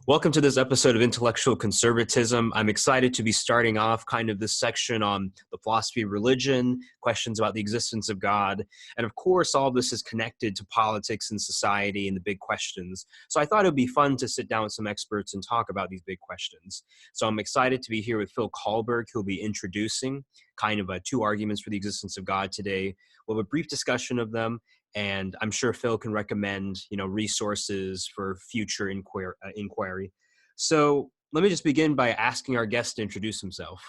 Welcome to this episode of Intellectual Conservatism. I'm excited to be starting off kind of this section on the philosophy of religion, questions about the existence of God, and of course all of this is connected to politics and society and the big questions. So I thought it would be fun to sit down with some experts and talk about these big questions. So I'm excited to be here with Phil Kallberg, who'll be introducing kind of two arguments for the existence of God today. We'll have a brief discussion of them, and I'm sure Phil can recommend, resources for future inquiry. So let me just begin by asking our guest to introduce himself.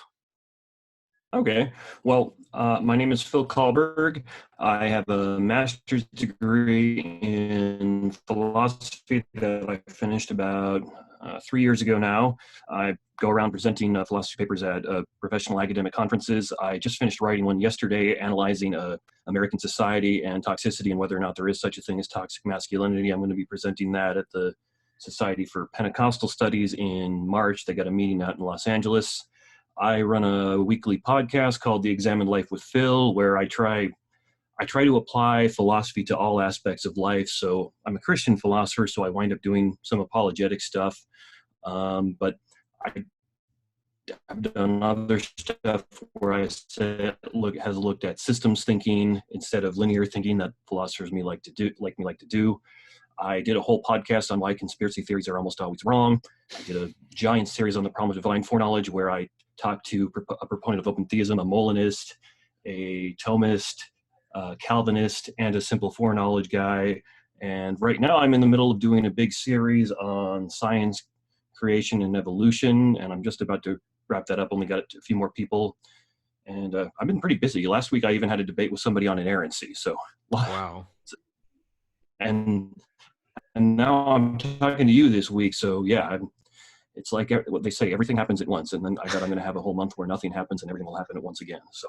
Okay. Well, my name is Phil Kallberg. I have a master's degree in philosophy that I finished about 3 years ago now. I go around presenting philosophy papers at professional academic conferences. I just finished writing one yesterday analyzing American society and toxicity and whether or not there is such a thing as toxic masculinity. I'm going to be presenting that at the Society for Pentecostal Studies in March. They got a meeting out in Los Angeles. I run a weekly podcast called The Examined Life with Phil, where I try to apply philosophy to all aspects of life. So I'm a Christian philosopher, so I wind up doing some apologetic stuff. But I've done other stuff where has looked at systems thinking instead of linear thinking that philosophers like me like to do. I did a whole podcast on why conspiracy theories are almost always wrong. I did a giant series on the problem of divine foreknowledge where I talked to a proponent of open theism, a Molinist, a Thomist, Calvinist, and a simple foreknowledge guy. And right now I'm in the middle of doing a big series on science, creation, and evolution. And I'm just about to wrap that up. Only got a few more people. And I've been pretty busy. Last week I even had a debate with somebody on inerrancy. So wow. And now I'm talking to you this week. So yeah, it's like what they say, everything happens at once. And then I'm going to have a whole month where nothing happens and everything will happen at once again. So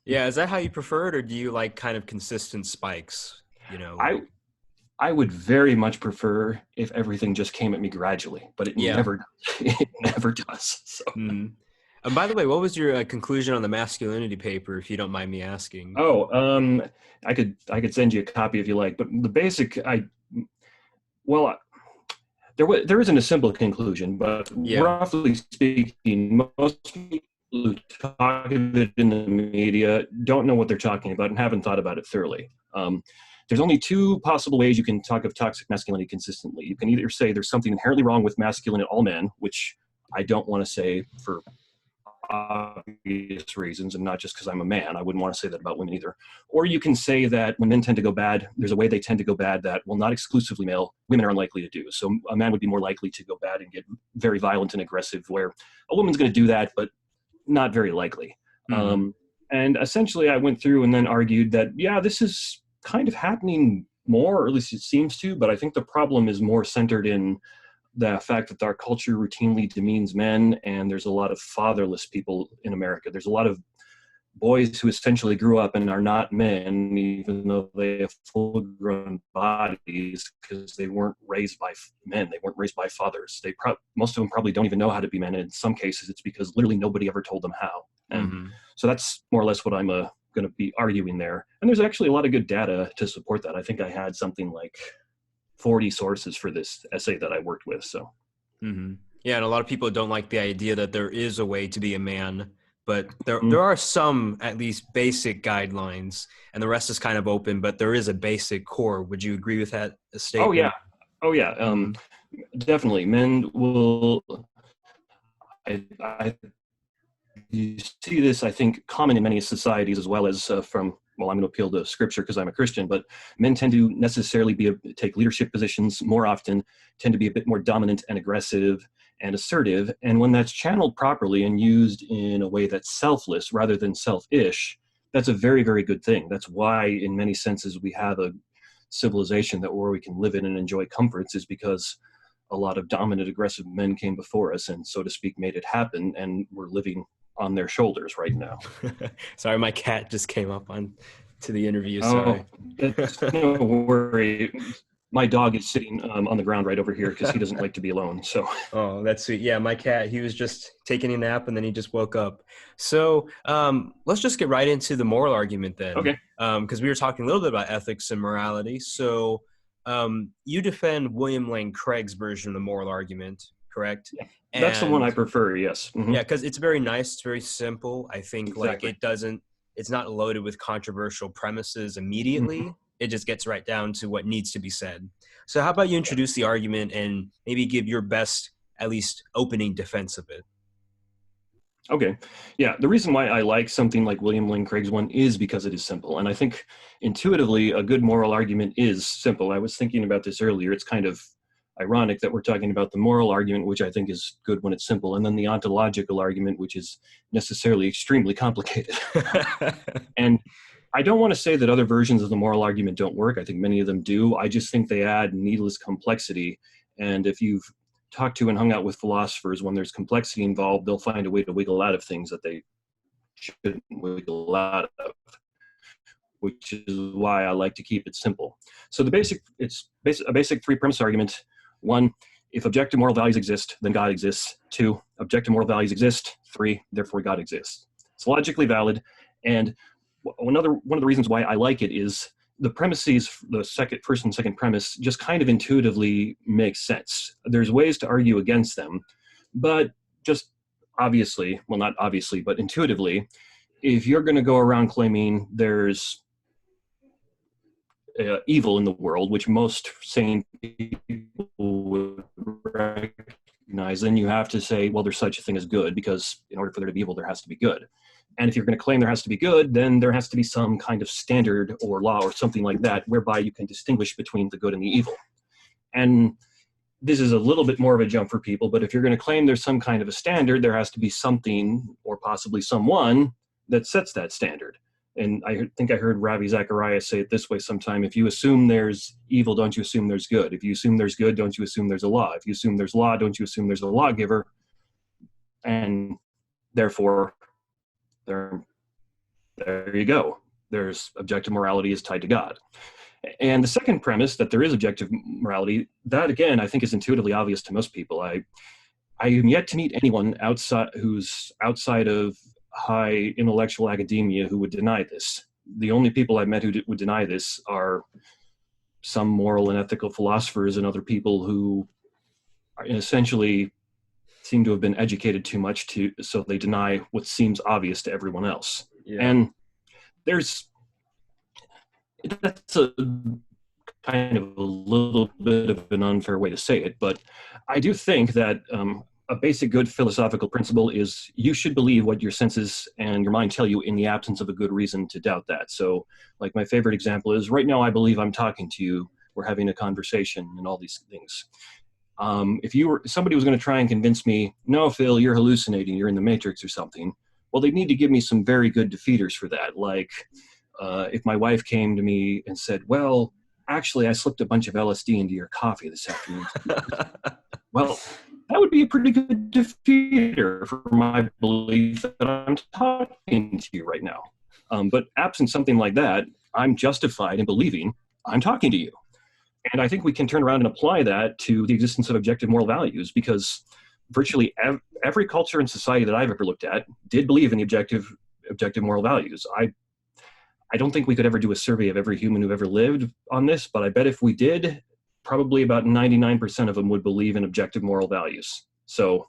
yeah, is that how you prefer it, or do you like kind of consistent spikes? I would very much prefer if everything just came at me gradually, but it never does. So. And by the way, what was your conclusion on the masculinity paper, if you don't mind me asking? Oh, I could send you a copy if you like, but the basic, there isn't a simple conclusion, but roughly speaking, most people who talk of it in the media don't know what they're talking about and haven't thought about it thoroughly. There's only two possible ways you can talk of toxic masculinity consistently. You can either say there's something inherently wrong with masculine in all men, which I don't want to say for obvious reasons, and not just because I'm a man. I wouldn't want to say that about women either. Or you can say that when men tend to go bad, there's a way they tend to go bad that, well, not exclusively male, women are unlikely to do. So a man would be more likely to go bad and get very violent and aggressive, where a woman's going to do that, but not very likely. Mm-hmm. And essentially I went through and then argued that, yeah, this is kind of happening more, or at least it seems to, but I think the problem is more centered in the fact that our culture routinely demeans men, and there's a lot of fatherless people in America. There's a lot of boys who essentially grew up and are not men, even though they have full-grown bodies, because they weren't raised by men. They weren't raised by fathers. Most of them probably don't even know how to be men, and in some cases it's because literally nobody ever told them how. And so that's more or less what I'm going to be arguing there. And there's actually a lot of good data to support that. I think I had something like 40 sources for this essay that I worked with. So, yeah, and a lot of people don't like the idea that there is a way to be a man, but there are some at least basic guidelines, and the rest is kind of open. But there is a basic core. Would you agree with that statement? Oh yeah. Definitely, men will. You see this, I think, common in many societies as well as from. Well, I'm going to appeal to scripture because I'm a Christian, but men tend to necessarily take leadership positions more often, tend to be a bit more dominant and aggressive and assertive. And when that's channeled properly and used in a way that's selfless rather than selfish, that's a very, very good thing. That's why, in many senses, we have a civilization where we can live in and enjoy comforts, is because a lot of dominant, aggressive men came before us and, so to speak, made it happen, and we're living on their shoulders right now. Sorry, my cat just came up to the interview. Sorry. No worry. My dog is sitting on the ground right over here because he doesn't like to be alone. So. Oh, that's sweet. Yeah, my cat, he was just taking a nap and then he just woke up. So let's just get right into the moral argument then. Okay. Because we were talking a little bit about ethics and morality. So you defend William Lane Craig's version of the moral argument. correct? Yeah. That's the one And I prefer, yes. yeah, because it's very nice, it's very simple. I think like Exactly. it's not loaded with controversial premises Mhm. immediately. It just gets right down to what needs to be said. So how about you introduce the argument and maybe give your best, at least opening defense of it? Okay. Yeah. The reason why I like something like William Lane Craig's one is because it is simple. And I think intuitively a good moral argument is simple. I was thinking about this earlier. It's kind of ironic that we're talking about the moral argument, which I think is good when it's simple, and then the ontological argument, which is necessarily extremely complicated. And I don't want to say that other versions of the moral argument don't work. I think many of them do. I just think they add needless complexity. And if you've talked to and hung out with philosophers, when there's complexity involved, they'll find a way to wiggle out of things that they shouldn't wiggle out of, which is why I like to keep it simple. So a basic three premise argument. One, if objective moral values exist, then God exists. Two, objective moral values exist. Three, therefore God exists. It's logically valid. And one of the reasons why I like it is the premises, first and second premise, just kind of intuitively makes sense. There's ways to argue against them, but just obviously, well, not obviously, but intuitively, if you're going to go around claiming there's evil in the world, which most sane people would recognize, then you have to say, well, there's such a thing as good, because in order for there to be evil, there has to be good. And if you're going to claim there has to be good, then there has to be some kind of standard or law or something like that whereby you can distinguish between the good and the evil. And this is a little bit more of a jump for people, but if you're going to claim there's some kind of a standard, there has to be something or possibly someone that sets that standard. And I think I heard Ravi Zacharias say it this way sometime: if you assume there's evil, don't you assume there's good? If you assume there's good, don't you assume there's a law? If you assume there's law, don't you assume there's a lawgiver? And therefore, there you go. There's objective morality is tied to God. And the second premise, that there is objective morality, that again, I think is intuitively obvious to most people. I am yet to meet anyone who's outside of high intellectual academia who would deny this. The only people I've met who would deny this are some moral and ethical philosophers and other people who are essentially seem to have been educated too much so they deny what seems obvious to everyone else. Yeah. And that's a kind of a little bit of an unfair way to say it, but I do think that a basic good philosophical principle is you should believe what your senses and your mind tell you in the absence of a good reason to doubt that. So like my favorite example is, right now I believe I'm talking to you, we're having a conversation and all these things. If somebody was going to try and convince me, no, Phil, you're hallucinating, you're in the Matrix or something, well, they'd need to give me some very good defeaters for that. Like if my wife came to me and said, well, actually, I slipped a bunch of LSD into your coffee this afternoon. Well, that would be a pretty good defeater for my belief that I'm talking to you right now. But absent something like that, I'm justified in believing I'm talking to you. And I think we can turn around and apply that to the existence of objective moral values, because virtually every culture and society that I've ever looked at did believe in the objective moral values. I don't think we could ever do a survey of every human who ever lived on this, but I bet if we did, probably about 99% of them would believe in objective moral values. So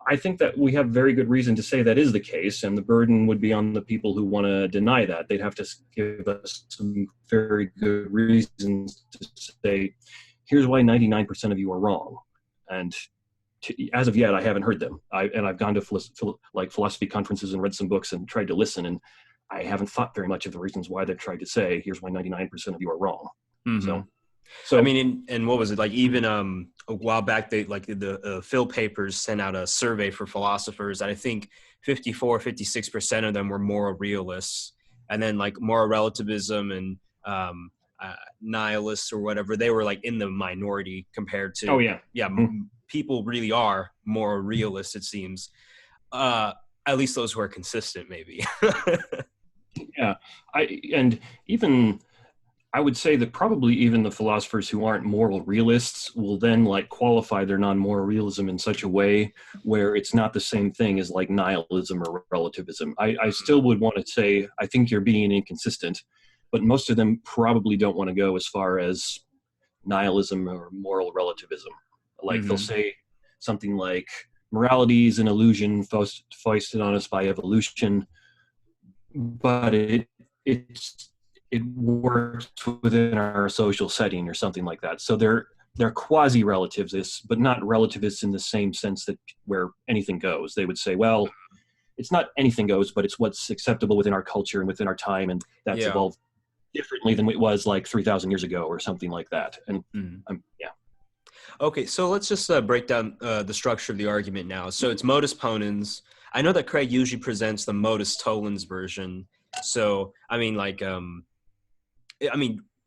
I think that we have very good reason to say that is the case, and the burden would be on the people who want to deny that. They'd have to give us some very good reasons to say, here's why 99% of you are wrong. And as of yet, I haven't heard them. I've gone to philosophy conferences and read some books and tried to listen, and I haven't thought very much of the reasons why they've tried to say, here's why 99% of you are wrong. Mm-hmm. So I mean, and what was it like? Even a while back, the Phil papers sent out a survey for philosophers, and I think 56% of them were moral realists, and then like moral relativism and nihilists or whatever, they were like in the minority compared to. Oh yeah, yeah. Mm-hmm. People really are moral realists, it seems. At least those who are consistent, maybe. Yeah, I would say that probably even the philosophers who aren't moral realists will then like qualify their non-moral realism in such a way where it's not the same thing as like nihilism or relativism. I still would want to say, I think you're being inconsistent, but most of them probably don't want to go as far as nihilism or moral relativism. Like they'll say, something like morality is an illusion foisted on us by evolution, but it works within our social setting or something like that. So they're quasi-relativists, but not relativists in the same sense that where anything goes. They would say, well, it's not anything goes, but it's what's acceptable within our culture and within our time, and that's evolved differently than it was like 3,000 years ago or something like that. And yeah. Okay, so let's just break down the structure of the argument now. So it's Modus Ponens. I know that Craig usually presents the Modus Tollens version. So,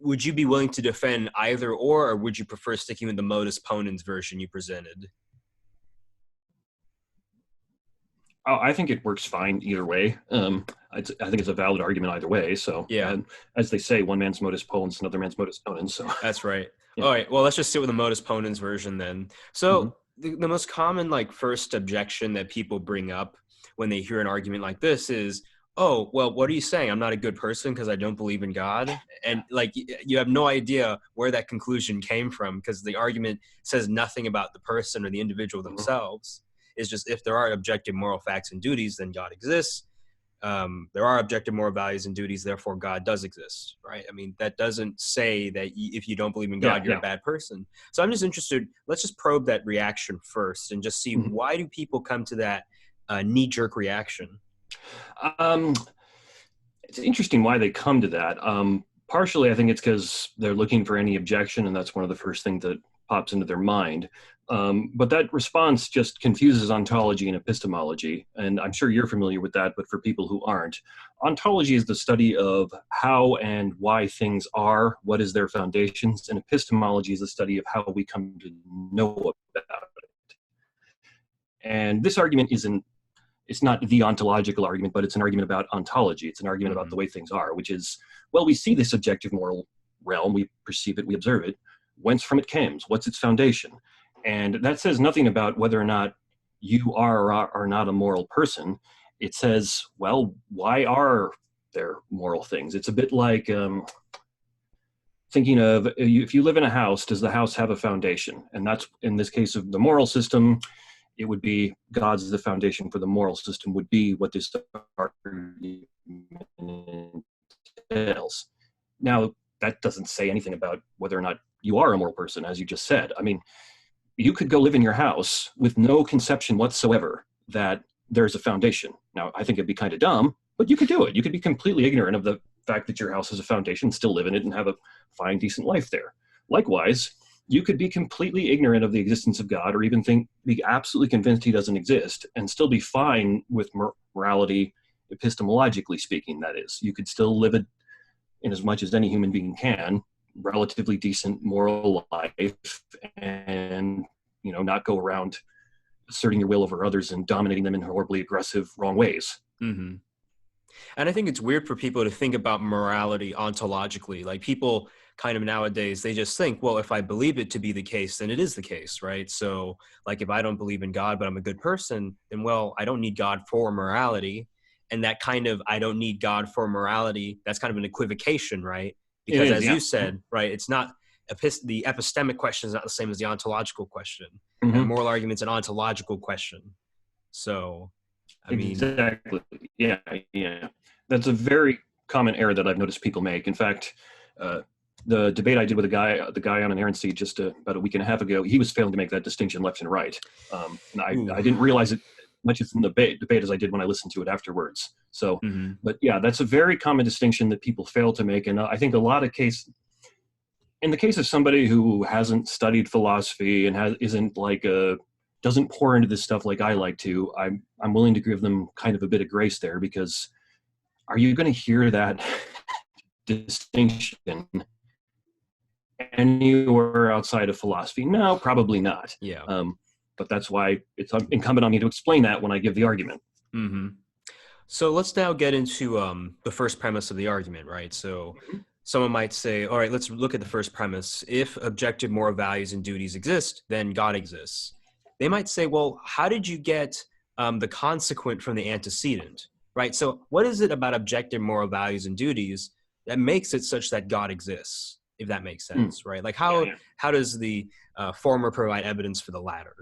would you be willing to defend either or would you prefer sticking with the Modus Ponens version you presented? Oh, I think it works fine either way. I think it's a valid argument either way. So, as they say, one man's Modus Ponens, another man's Modus Ponens. So that's right. Yeah. All right. Well, let's just sit with the Modus Ponens version then. So the most common first objection that people bring up when they hear an argument like this is, oh, well, what are you saying? I'm not a good person because I don't believe in God. And you have no idea where that conclusion came from because the argument says nothing about the person or the individual themselves. It's just if there are objective moral facts and duties, then God exists. There are objective moral values and duties, therefore God does exist, right? I mean, that doesn't say that if you don't believe in God, you're a bad person. So I'm just interested, let's just probe that reaction first and just see why do people come to that knee-jerk reaction? It's interesting why they come to that. Partially, I think it's because they're looking for any objection, and that's one of the first things that pops into their mind. But that response just confuses ontology and epistemology, and I'm sure you're familiar with that, but for people who aren't, ontology is the study of how and why things are, what is their foundations, and epistemology is the study of how we come to know about it. And this argument it's not the ontological argument, but it's an argument about ontology. It's an argument about the way things are, which is, well, we see this objective moral realm, we perceive it, we observe it, whence from it comes, what's its foundation? And that says nothing about whether or not you are or are not a moral person. It says, well, why are there moral things? It's a bit like thinking of, if you live in a house, does the house have a foundation? And that's, in this case of the moral system, it would be God's the foundation for the moral system would be what this argument entails. Now, that doesn't say anything about whether or not you are a moral person, as you just said. I mean, you could go live in your house with no conception whatsoever that there's a foundation. Now, I think it'd be kind of dumb, but you could do it. You could be completely ignorant of the fact that your house has a foundation, still live in it, and have a fine, decent life there. Likewise, you could be completely ignorant of the existence of God, or even be absolutely convinced he doesn't exist, and still be fine with morality, epistemologically speaking, that is. You could still live it in as much as any human being can, relatively decent moral life, and not go around asserting your will over others and dominating them in horribly aggressive, wrong ways. Mm-hmm. And I think it's weird for people to think about morality ontologically. Like people kind of nowadays, they just think, well, if I believe it to be the case, then it is the case, right? So like if I don't believe in God, but I'm a good person, then well, I don't need God for morality. And that kind of, I don't need God for morality, that's kind of an equivocation, right? Because as you said, right, it's not, the epistemic question is not the same as the ontological question. And moral argument's an ontological question. So, I mean. Exactly. Yeah. That's a very common error that I've noticed people make. In fact, the debate I did with the guy on an errand seat just about a week and a half ago, he was failing to make that distinction left and right. And I didn't realize it much as in the debate as I did when I listened to it afterwards. So, but yeah, that's a very common distinction that people fail to make. And I think in the case of somebody who hasn't studied philosophy and doesn't pour into this stuff like I like to, I'm willing to give them kind of a bit of grace there, because are you going to hear that distinction anywhere outside of philosophy? No, probably not. Yeah. But that's why it's incumbent on me to explain that when I give the argument. So let's now get into the first premise of the argument, right? So someone might say, all right, let's look at the first premise. If objective moral values and duties exist, then God exists. They might say, well, how did you get the consequent from the antecedent, right? So what is it about objective moral values and duties that makes it such that God exists, if that makes sense, right? Like how does the former provide evidence for the latter?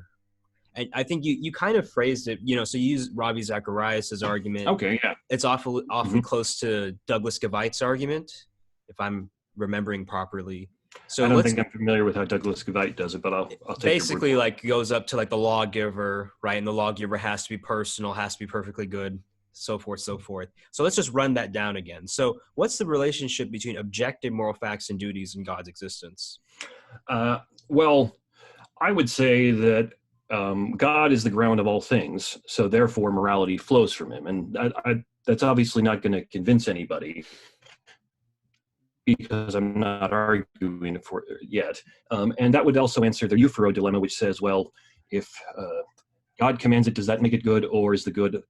And I think you kind of phrased it, so you use Ravi Zacharias' argument. Okay, yeah. It's awfully Mhm. close to Douglas Gavite's argument, if I'm remembering properly. So I don't let's think I'm familiar with how Douglas Gavite does it, but I'll take your word basically for it. like goes up to like the lawgiver, right? And the lawgiver has to be personal, has to be perfectly good, so forth, so forth. So let's just run that down again. So what's the relationship between objective moral facts and duties in God's existence? Well, I would say that God is the ground of all things, so therefore morality flows from him. And that's obviously not going to convince anybody because I'm not arguing for it yet. And that would also answer the Euforo dilemma, which says, well, if God commands it, does that make it good, or is the good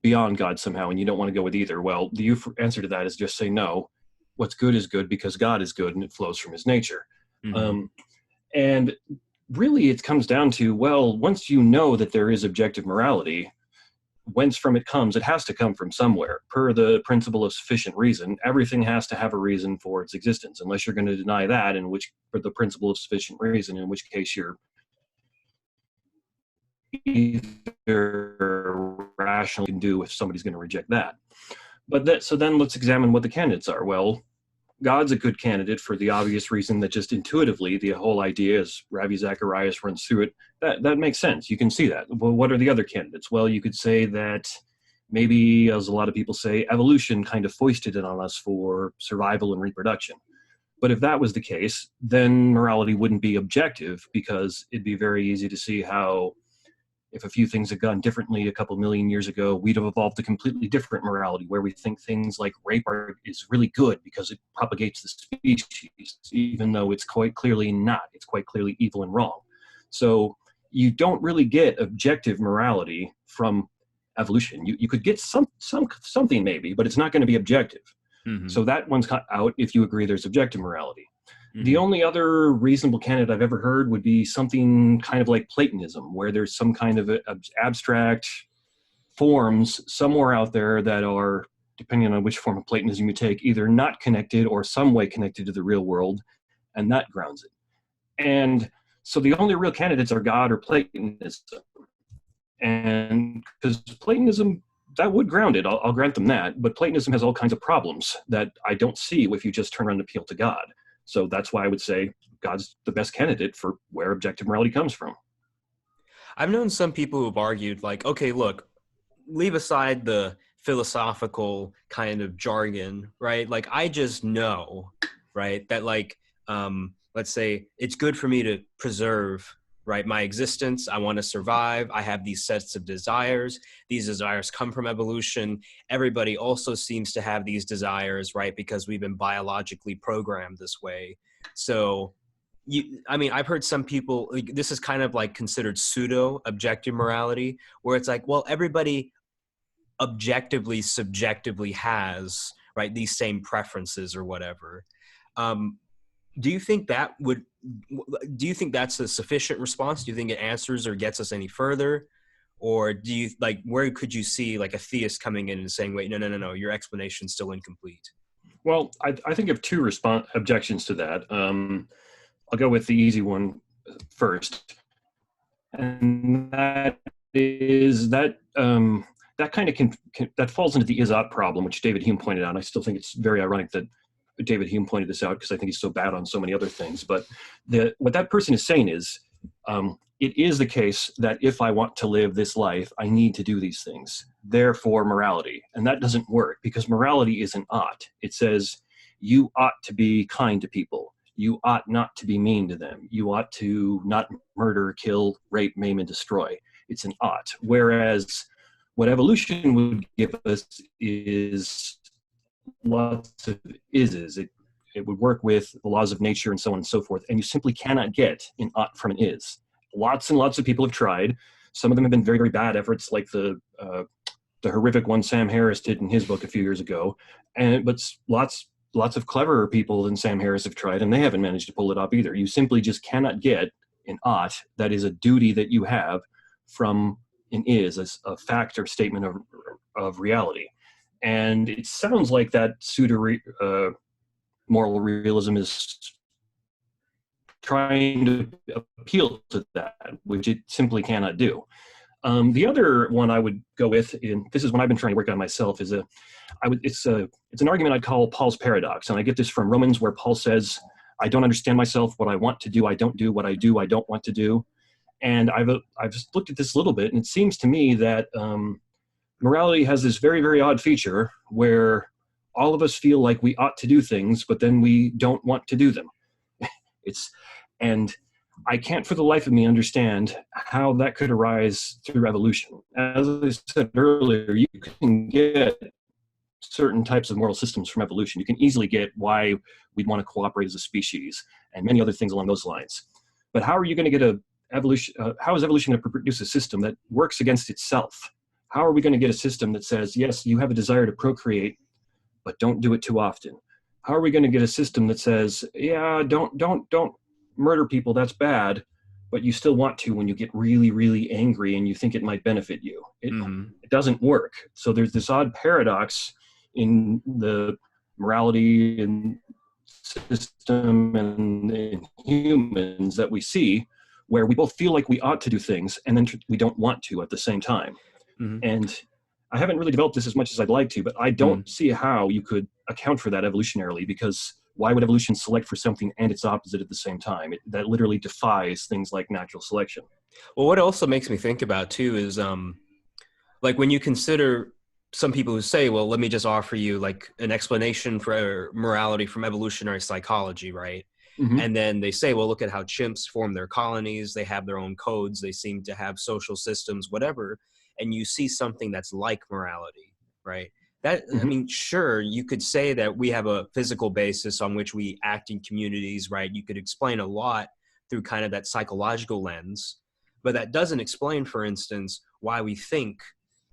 beyond God somehow? And you don't want to go with either. Well, the answer to that is just say no. What's good is good because God is good and it flows from his nature. Mm-hmm. And really it comes down to, well, once you know that there is objective morality, whence from it comes, it has to come from somewhere. Per the principle of sufficient reason, everything has to have a reason for its existence, unless you're going to deny that, for the principle of sufficient reason, in which case you're either rational can do if somebody's going to reject that. So then let's examine what the candidates are. Well, God's a good candidate for the obvious reason that just intuitively, the whole idea, as Ravi Zacharias runs through it, that makes sense. You can see that. Well, what are the other candidates? Well, you could say that maybe, as a lot of people say, evolution kind of foisted it on us for survival and reproduction. But if that was the case, then morality wouldn't be objective, because it'd be very easy to see how, if a few things had gone differently a couple million years ago, we'd have evolved a completely different morality where we think things like rape is really good because it propagates the species, even though it's quite clearly not. It's quite clearly evil and wrong. So you don't really get objective morality from evolution. You could get something maybe, but it's not going to be objective. Mm-hmm. So that one's cut out if you agree there's objective morality. Mm-hmm. The only other reasonable candidate I've ever heard would be something kind of like Platonism, where there's some kind of abstract forms somewhere out there that are, depending on which form of Platonism you take, either not connected or some way connected to the real world, and that grounds it. And so the only real candidates are God or Platonism. And because Platonism, that would ground it, I'll grant them that, but Platonism has all kinds of problems that I don't see if you just turn around and appeal to God. So that's why I would say God's the best candidate for where objective morality comes from. I've known some people who've argued like, okay, look, leave aside the philosophical kind of jargon, right? Like I just know, right, that like, let's say it's good for me to preserve, right, my existence. I want to survive. I have these sets of desires. These desires come from evolution. Everybody also seems to have these desires, right, because we've been biologically programmed this way. So I've heard some people, like, this is kind of like considered pseudo objective morality, where it's like, well, everybody objectively, subjectively has, right, these same preferences or whatever. Do you think that's a sufficient response? Do you think it answers or gets us any further? Or do you like, where could you see like a theist coming in and saying, wait, no, your explanation's still incomplete? Well, I think of two objections to that. I'll go with the easy one first. And that is that that kind of that falls into the is-ought problem, which David Hume pointed out. And I still think it's very ironic that David Hume pointed this out, because I think he's so bad on so many other things. But what that person is saying is, it is the case that if I want to live this life, I need to do these things. Therefore, morality. And that doesn't work, because morality is an ought. It says you ought to be kind to people. You ought not to be mean to them. You ought to not murder, kill, rape, maim, and destroy. It's an ought. Whereas what evolution would give us is lots of ises. It would work with the laws of nature and so on and so forth. And you simply cannot get an ought from an is. Lots and lots of people have tried. Some of them have been very, very bad efforts, like the horrific one Sam Harris did in his book a few years ago. But lots of cleverer people than Sam Harris have tried, and they haven't managed to pull it off either. You simply just cannot get an ought that is a duty that you have from an is, as a fact or statement of reality. And it sounds like that pseudo moral realism is trying to appeal to that, which it simply cannot do. The other one I would go with, and this is one I've been trying to work on myself, is it's an argument I'd call Paul's paradox. And I get this from Romans, where Paul says, I don't understand myself. What I want to do, I don't do. What I do, I don't want to do. And I've just looked at this a little bit, and it seems to me that morality has this very, very odd feature where all of us feel like we ought to do things, but then we don't want to do them. And I can't for the life of me understand how that could arise through evolution. As I said earlier, you can get certain types of moral systems from evolution. You can easily get why we'd want to cooperate as a species and many other things along those lines. But how are you going to get how is evolution going to produce a system that works against itself? How are we going to get a system that says, yes, you have a desire to procreate, but don't do it too often? How are we going to get a system that says, yeah, don't murder people, that's bad, but you still want to when you get really, really angry and you think it might benefit you? It doesn't work. So there's this odd paradox in the morality and system and in humans that we see, where we both feel like we ought to do things and then we don't want to at the same time. And I haven't really developed this as much as I'd like to, but I don't see how you could account for that evolutionarily, because why would evolution select for something and its opposite at the same time? That literally defies things like natural selection. Well, what also makes me think about too is like when you consider some people who say, well, let me just offer you like an explanation for morality from evolutionary psychology, right? And then they say, well, look at how chimps form their colonies. They have their own codes. They seem to have social systems, whatever. And you see something that's like morality, right? That, I mean, sure, you could say that we have a physical basis on which we act in communities, right? You could explain a lot through kind of that psychological lens, but that doesn't explain, for instance, why we think,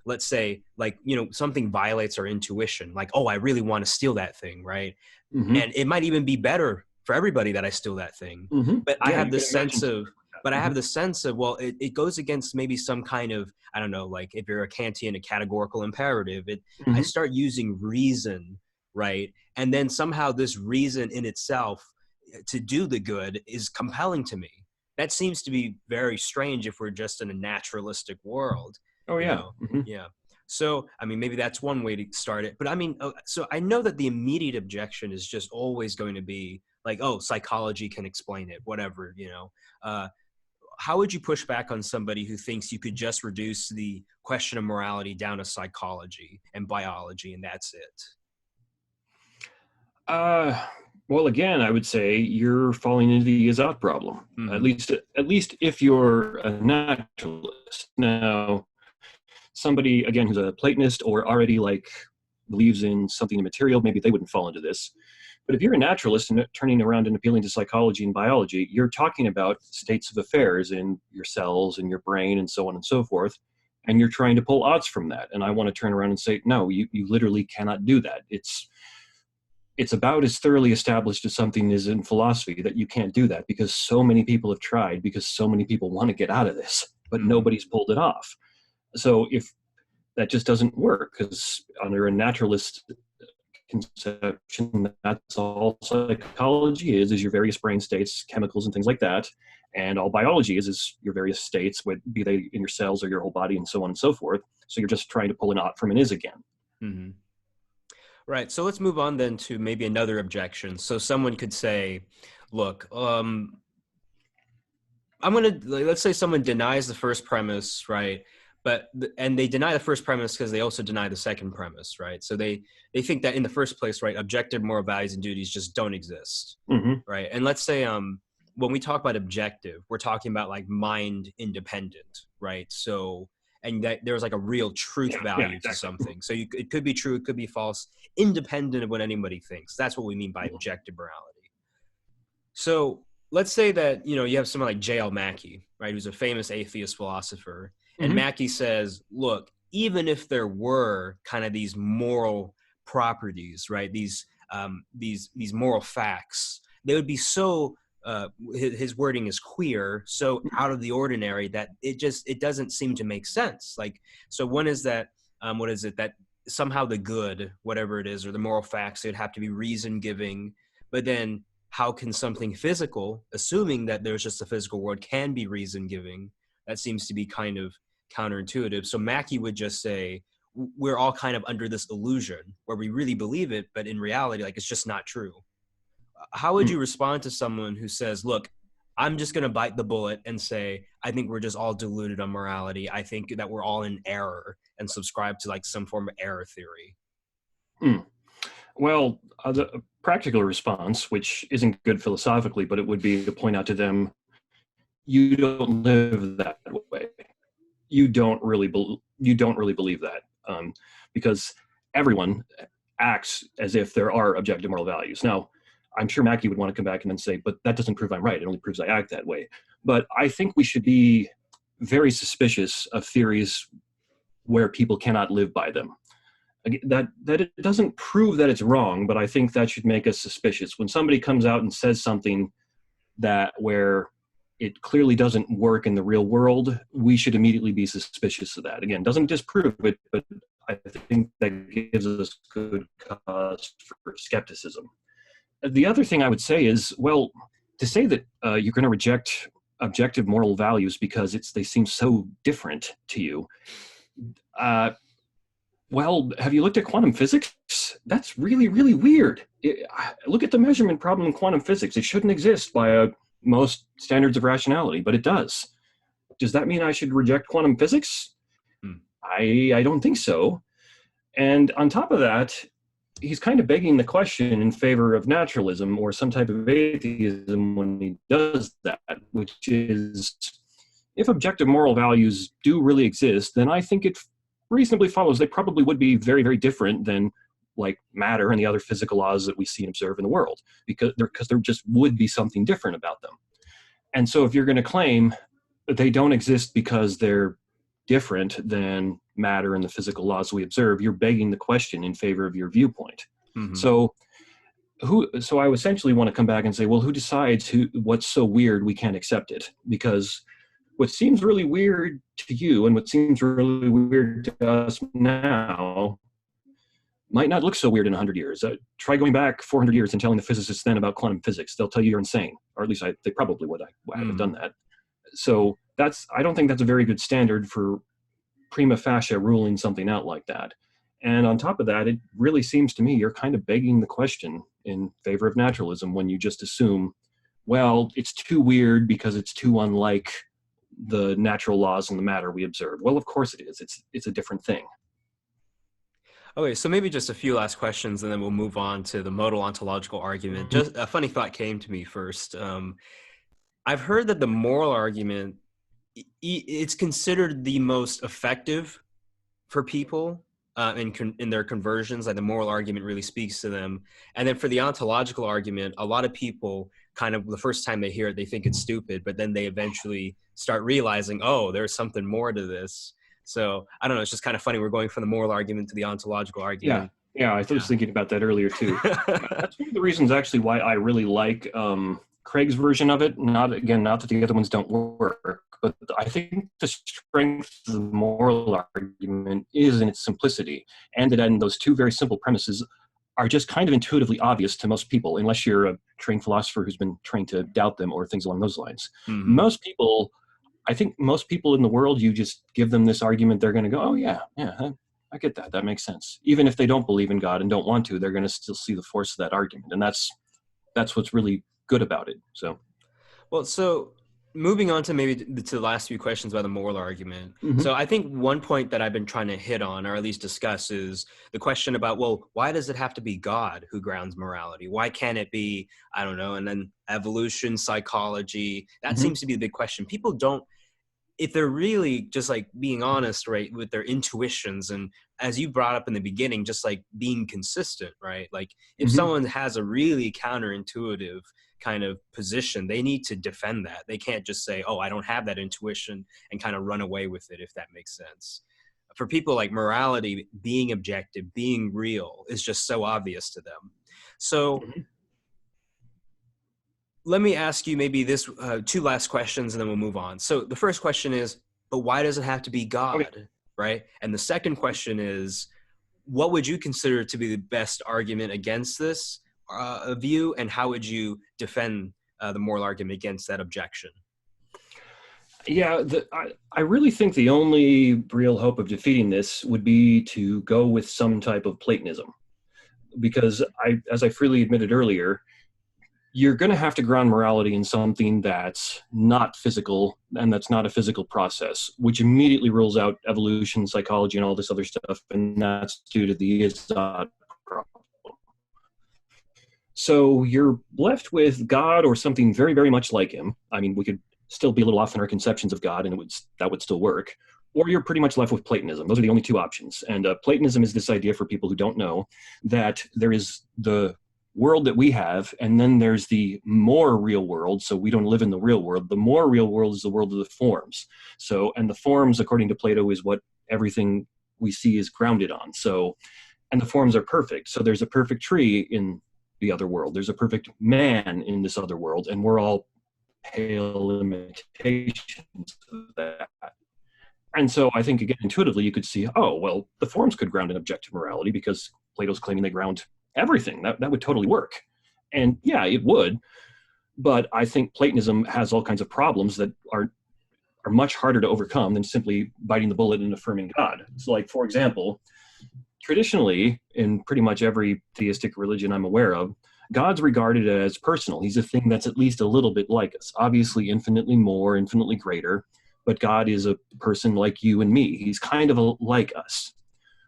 let's say, like, you know, something violates our intuition, like, oh, I really want to steal that thing, right? And it might even be better for everybody that I steal that thing. But I have this sense of, I have the sense of, well, it goes against maybe some kind of, I don't know, like if you're a Kantian, a categorical imperative, I start using reason, right? And then somehow this reason in itself to do the good is compelling to me. That seems to be very strange if we're just in a naturalistic world. Oh, yeah. Yeah. So, I mean, maybe that's one way to start it. But I mean, so I know that the immediate objection is just always going to be like, oh, psychology can explain it, whatever, you know. How would you push back on somebody who thinks you could just reduce the question of morality down to psychology and biology and that's it? Well, again, I would say you're falling into the is-out problem. At least if you're a naturalist. Now, somebody, again, who's a Platonist or already like believes in something immaterial, maybe they wouldn't fall into this. But if you're a naturalist and turning around and appealing to psychology and biology, you're talking about states of affairs in your cells and your brain and so on and so forth, and you're trying to pull odds from that. And I want to turn around and say, no, you literally cannot do that. It's about as thoroughly established as something is in philosophy that you can't do that, because so many people have tried, because so many people want to get out of this, but nobody's pulled it off. So if that just doesn't work, because under a naturalist conception, that's all psychology is your various brain states, chemicals and things like that, and all biology is your various states, be they in your cells or your whole body and so on and so forth. So you're just trying to pull an ought from an is again. Right. So let's move on then to maybe another objection. So someone could say, look, let's say someone denies the first premise, right? And they deny the first premise because they also deny the second premise, right? So they think that in the first place, right, objective moral values and duties just don't exist, right? And let's say when we talk about objective, we're talking about like mind independent, right? So, and that there's like a real truth value to something. So it could be true, it could be false, independent of what anybody thinks. That's what we mean by objective morality. So let's say that, you know, you have someone like J.L. Mackie, right, who's a famous atheist philosopher. And Mackie says, look, even if there were kind of these moral properties, right, these moral facts, they would be so, his wording is queer, so out of the ordinary that it doesn't seem to make sense. Like, so one is that, what is it, that somehow the good, whatever it is, or the moral facts, they'd have to be reason giving, but then how can something physical, assuming that there's just a physical world, can be reason giving? That seems to be kind of counterintuitive. So Mackey would just say, we're all kind of under this illusion where we really believe it, but in reality, like, it's just not true. How would you respond to someone who says, look, I'm just going to bite the bullet and say, I think we're just all deluded on morality. I think that we're all in error, and subscribe to like some form of error theory? Well, the practical response, which isn't good philosophically, but it would be to point out to them, you don't live that way. You don't really believe that, because everyone acts as if there are objective moral values. Now, I'm sure Mackey would want to come back and then say, but that doesn't prove I'm right. It only proves I act that way. But I think we should be very suspicious of theories where people cannot live by them. That it doesn't prove that it's wrong, but I think that should make us suspicious. When somebody comes out and says something where it clearly doesn't work in the real world, we should immediately be suspicious of that. Again, doesn't disprove it, but I think that gives us good cause for skepticism. The other thing I would say is, well, to say that you're going to reject objective moral values because they seem so different to you, well, have you looked at quantum physics? That's really, really weird. Look at the measurement problem in quantum physics. It shouldn't exist by most standards of rationality, but it does. Does that mean I should reject quantum physics? I don't think so. And on top of that, he's kind of begging the question in favor of naturalism or some type of atheism when he does that, which is, if objective moral values do really exist, then I think it reasonably follows they probably would be very, very different than like matter and the other physical laws that we see and observe in the world, because there just would be something different about them. And so if you're going to claim that they don't exist because they're different than matter and the physical laws we observe, you're begging the question in favor of your viewpoint. So I essentially want to come back and say, well, who decides what's so weird we can't accept it? Because what seems really weird to you and what seems really weird to us now might not look so weird in 100 years. Try going back 400 years and telling the physicists then about quantum physics. They'll tell you you're insane, or at least they probably would. I haven't done that. So I don't think that's a very good standard for prima facie ruling something out like that. And on top of that, it really seems to me you're kind of begging the question in favor of naturalism when you just assume, well, it's too weird because it's too unlike the natural laws and the matter we observe. Well, of course it is. It's a different thing. Okay, so maybe just a few last questions, and then we'll move on to the modal ontological argument. Just a funny thought came to me first. I've heard that the moral argument, it's considered the most effective for people in their conversions. Like, the moral argument really speaks to them. And then for the ontological argument, a lot of people kind of, the first time they hear it, they think it's stupid, but then they eventually start realizing, oh, there's something more to this. So I don't know. It's just kind of funny. We're going from the moral argument to the ontological argument. Yeah. I was thinking about that earlier too. That's one of the reasons actually why I really like Craig's version of it. Not that the other ones don't work, but I think the strength of the moral argument is in its simplicity, and that in those two very simple premises are just kind of intuitively obvious to most people, unless you're a trained philosopher who's been trained to doubt them or things along those lines. I think most people in the world, you just give them this argument, they're going to go, oh yeah, I get that. That makes sense. Even if they don't believe in God and don't want to, they're going to still see the force of that argument. And that's what's really good about it. So, well, so moving on to maybe to the last few questions about the moral argument. So I think one point that I've been trying to hit on, or at least discuss, is the question about, well, why does it have to be God who grounds morality? Why can't it be, I don't know, and then evolution, psychology? That seems to be the big question. People don't, if they're really just like being honest, right, with their intuitions, and as you brought up in the beginning, just like being consistent, right? Like if someone has a really counterintuitive kind of position, they need to defend that. They can't just say, oh, I don't have that intuition, and kind of run away with it, if that makes sense. For people, like morality, being objective, being real is just so obvious to them. So let me ask you maybe this two last questions, and then we'll move on. So the first question is, but why does it have to be God, right? And the second question is, what would you consider to be the best argument against this? view, and how would you defend the moral argument against that objection? Yeah, I really think the only real hope of defeating this would be to go with some type of Platonism. Because as I freely admitted earlier, you're going to have to ground morality in something that's not physical and that's not a physical process, which immediately rules out evolution, psychology, and all this other stuff, and that's due to the Izzat problem. So you're left with God or something very, very much like him. I mean, we could still be a little off in our conceptions of God, and that would still work. Or you're pretty much left with Platonism. Those are the only two options. And Platonism is this idea, for people who don't know, that there is the world that we have, and then there's the more real world. So we don't live in the real world. The more real world is the world of the forms. So, and the forms, according to Plato, is what everything we see is grounded on. So, and the forms are perfect. So there's a perfect tree in the other world. There's a perfect man in this other world, and we're all pale imitations of that. And so I think, again, intuitively, you could see, oh, well, the forms could ground in objective morality because Plato's claiming they ground everything. That would totally work. And yeah, it would. But I think Platonism has all kinds of problems that are much harder to overcome than simply biting the bullet and affirming God. So, like, for example, traditionally, in pretty much every theistic religion I'm aware of, God's regarded as personal. He's a thing that's at least a little bit like us, obviously infinitely more, infinitely greater. But God is a person like you and me. He's kind of like us.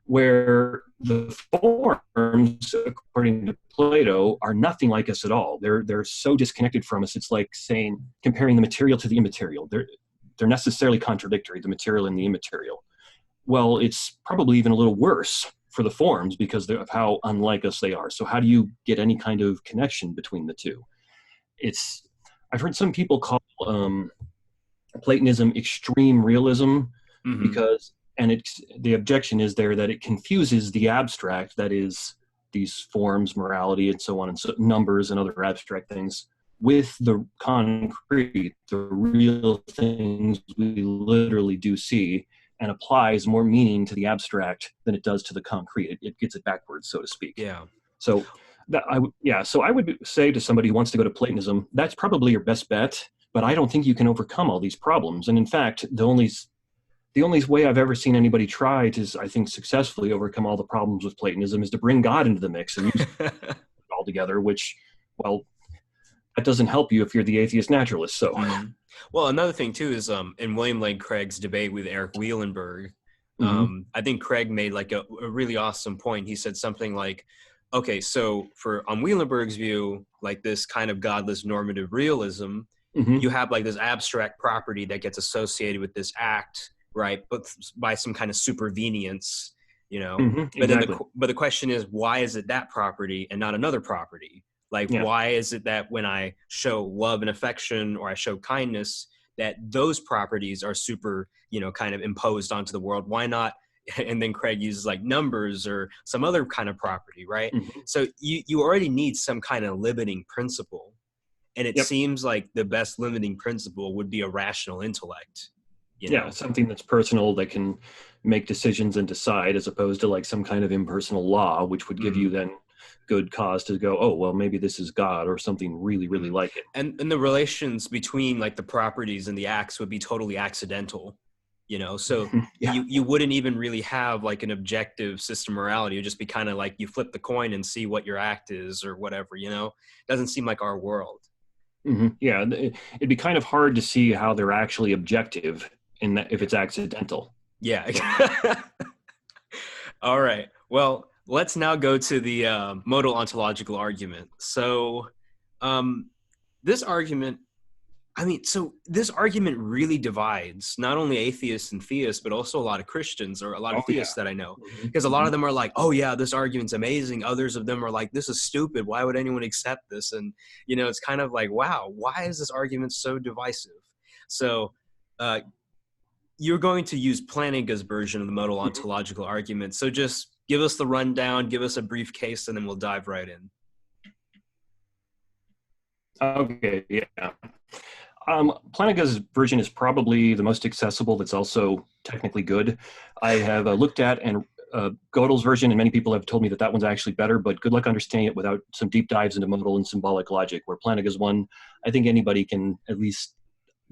Where the forms, according to Plato, are nothing like us at all. They're so disconnected from us. It's like comparing the material to the immaterial. They're necessarily contradictory, the material and the immaterial. Well, it's probably even a little worse for the forms because of how unlike us they are. So how do you get any kind of connection between the two? I've heard some people call Platonism extreme realism, because, and the objection is there that it confuses the abstract, that is these forms, morality, and so on, and so numbers and other abstract things, with the concrete, the real things we literally do see, and applies more meaning to the abstract than it does to the concrete. It gets it backwards, so to speak. Yeah. So so I would say to somebody who wants to go to Platonism, that's probably your best bet. But I don't think you can overcome all these problems. And in fact, the only way I've ever seen anybody try to, I think, successfully overcome all the problems with Platonism is to bring God into the mix and use it all together, which, well, that doesn't help you if you're the atheist naturalist. So, well, another thing too is in William Lane Craig's debate with Eric Wielenberg, I think Craig made like a really awesome point. He said something like, okay, so on Wielenberg's view, like this kind of godless normative realism, you have like this abstract property that gets associated with this act, right? But by some kind of supervenience, you know. But exactly. then the question is, why is it that property and not another property? Like, why is it that when I show love and affection or I show kindness, that those properties are super, you know, kind of imposed onto the world? Why not? And then Craig uses like numbers or some other kind of property, right? So you already need some kind of limiting principle. And it seems like the best limiting principle would be a rational intellect. You know? Something that's personal, that can make decisions and decide, as opposed to like some kind of impersonal law, which would give you then good cause to go, oh, well, maybe this is God or something really, really like it. And the relations between like the properties and the acts would be totally accidental, you know? So you wouldn't even really have like an objective system of morality. It would just be kind of like you flip the coin and see what your act is or whatever, you know? It doesn't seem like our world. Yeah, it'd be kind of hard to see how they're actually objective in that if it's accidental. Yeah. All right. Well, let's now go to the modal ontological argument. So this argument really divides not only atheists and theists, but also a lot of Christians or a lot of theists that I know. Because a lot of them are like, oh yeah, this argument's amazing. Others of them are like, this is stupid. Why would anyone accept this? And, you know, it's kind of like, wow, why is this argument so divisive? So you're going to use Plantinga's version of the modal ontological argument. So just give us the rundown, give us a brief case, and then we'll dive right in. Okay, yeah. Plantinga's version is probably the most accessible. That's also technically good. I have looked at and Gödel's version, and many people have told me that that one's actually better, but good luck understanding it without some deep dives into modal and symbolic logic, where Plantinga's one, I think anybody can at least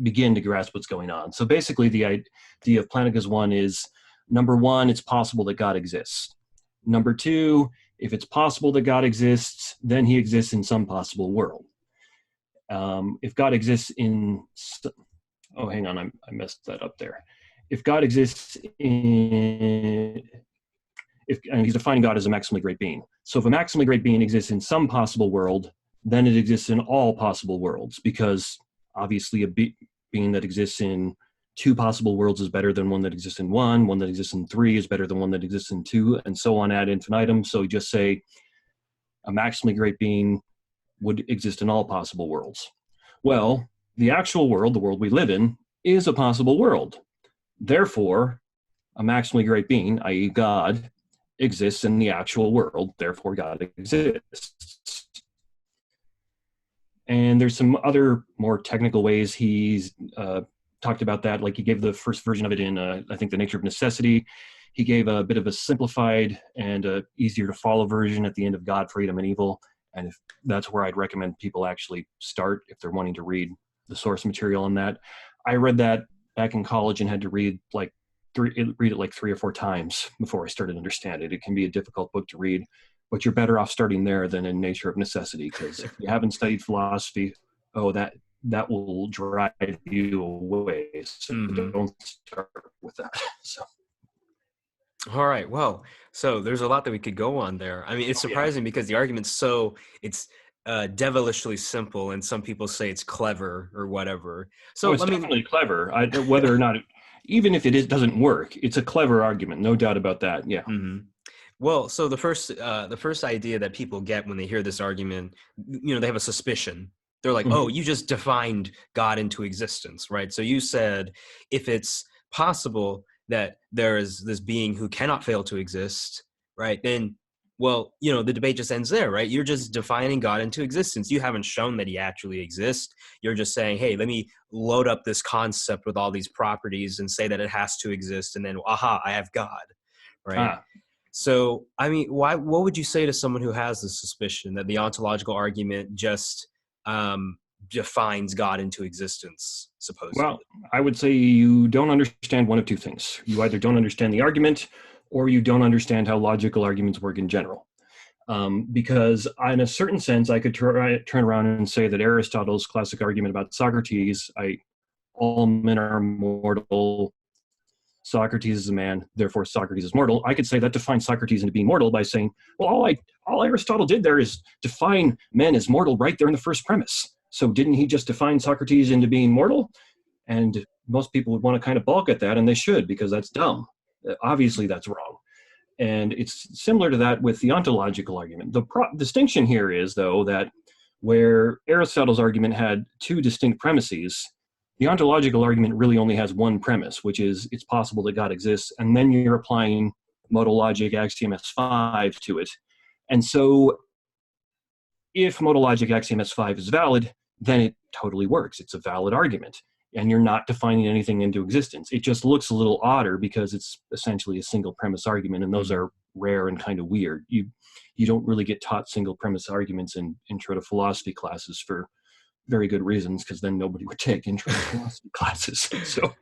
begin to grasp what's going on. So basically the idea of Plantinga's one is, number one, it's possible that God exists. Number two, if it's possible that God exists, then he exists in some possible world. If God exists in, oh, hang on, I messed that up there. If God exists in, and he's defining God as a maximally great being. So if a maximally great being exists in some possible world, then it exists in all possible worlds, because obviously a being that exists in two possible worlds is better than one that exists in one that exists in three is better than one that exists in two, and so on ad infinitum. So you just say a maximally great being would exist in all possible worlds. Well, the actual world, the world we live in, is a possible world. Therefore, a maximally great being, i.e. God, exists in the actual world. Therefore, God exists. And there's some other more technical ways he's talked about that. Like he gave the first version of it in, I think, The Nature of Necessity. He gave a bit of a simplified and easier to follow version at the end of God, Freedom, and Evil. And if that's where I'd recommend people actually start if they're wanting to read the source material on that. I read that back in college and had to read it like 3 or 4 times before I started to understand it. It can be a difficult book to read, but you're better off starting there than in Nature of Necessity, because if you haven't studied philosophy, that will drive you away. So don't start with that. So. All right. Well, so there's a lot that we could go on there. I mean, it's surprising because the argument's it's devilishly simple, and some people say it's clever or whatever. So it's definitely clever. Whether or not, even if it doesn't work, it's a clever argument, no doubt about that. Yeah. Mm-hmm. Well, so the first idea that people get when they hear this argument, they have a suspicion. They're like, oh, you just defined God into existence, right? So you said if it's possible that there is this being who cannot fail to exist, right? Then, well, the debate just ends there, right? You're just defining God into existence. You haven't shown that he actually exists. You're just saying, hey, let me load up this concept with all these properties and say that it has to exist. And then, aha, I have God, right? So, I mean, what would you say to someone who has the suspicion that the ontological argument just defines God into existence, supposedly? Well, I would say you don't understand one of two things. You either don't understand the argument, or you don't understand how logical arguments work in general. Because in a certain sense, I could turn around and say that Aristotle's classic argument about Socrates, all men are mortal, Socrates is a man, therefore Socrates is mortal. I could say that defines Socrates into being mortal by saying, well, all Aristotle did there is define men as mortal right there in the first premise. So didn't he just define Socrates into being mortal? And most people would want to kind of balk at that, and they should, because that's dumb. Obviously, that's wrong. And it's similar to that with the ontological argument. The distinction here is, though, that where Aristotle's argument had 2 distinct premises, the ontological argument really only has one premise, which is it's possible that God exists, and then you're applying modal logic axiom S5 to it. And so if modal logic axiom S5 is valid, then it totally works. It's a valid argument, and you're not defining anything into existence. It just looks a little odder because it's essentially a single premise argument, and those are rare and kind of weird. You don't really get taught single premise arguments in intro to philosophy classes for very good reasons, because then nobody would take intro to philosophy classes. So,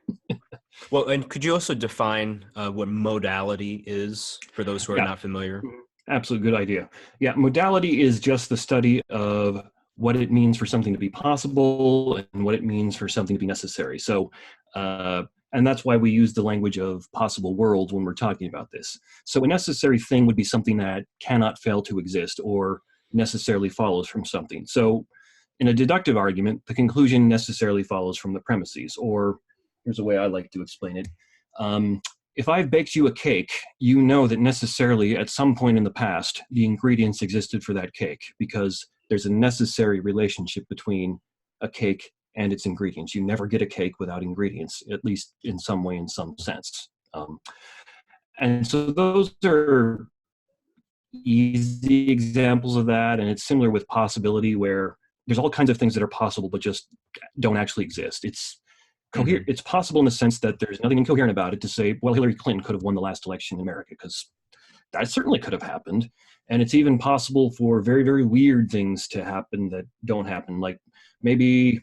well, and could you also define what modality is for those who are not familiar? Absolutely, good idea. Yeah, modality is just the study of what it means for something to be possible and what it means for something to be necessary. So, and that's why we use the language of possible worlds when we're talking about this. So a necessary thing would be something that cannot fail to exist or necessarily follows from something. So in a deductive argument, the conclusion necessarily follows from the premises, or here's a way I like to explain it. If I've baked you a cake, you know that necessarily at some point in the past, the ingredients existed for that cake, because there's a necessary relationship between a cake and its ingredients. You never get a cake without ingredients, at least in some way, in some sense. And so those are easy examples of that. And it's similar with possibility, where there's all kinds of things that are possible, but just don't actually exist. It's It's possible in the sense that there's nothing incoherent about it to say, well, Hillary Clinton could have won the last election in America, because that certainly could have happened. And it's even possible for very, very weird things to happen that don't happen. Like maybe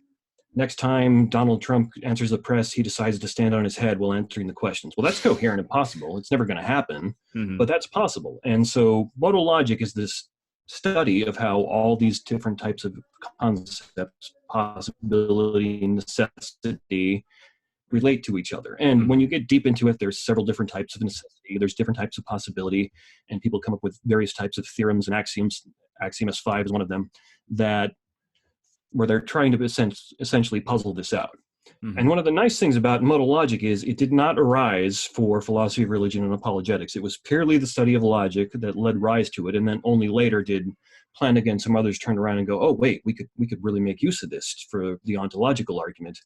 next time Donald Trump answers the press, he decides to stand on his head while answering the questions. Well, that's coherent and possible. It's never going to happen, but that's possible. And so modal logic is this study of how all these different types of concepts, possibility, necessity, relate to each other. And when you get deep into it, there's several different types of necessity, there's different types of possibility, and people come up with various types of theorems and axioms. Axiom S5 is one of them, that where they're trying to essentially puzzle this out. And one of the nice things about modal logic is it did not arise for philosophy of religion and apologetics. It was purely the study of logic that led rise to it, and then only later did Planck and some others turn around and go, oh, wait, we could really make use of this for the ontological argument.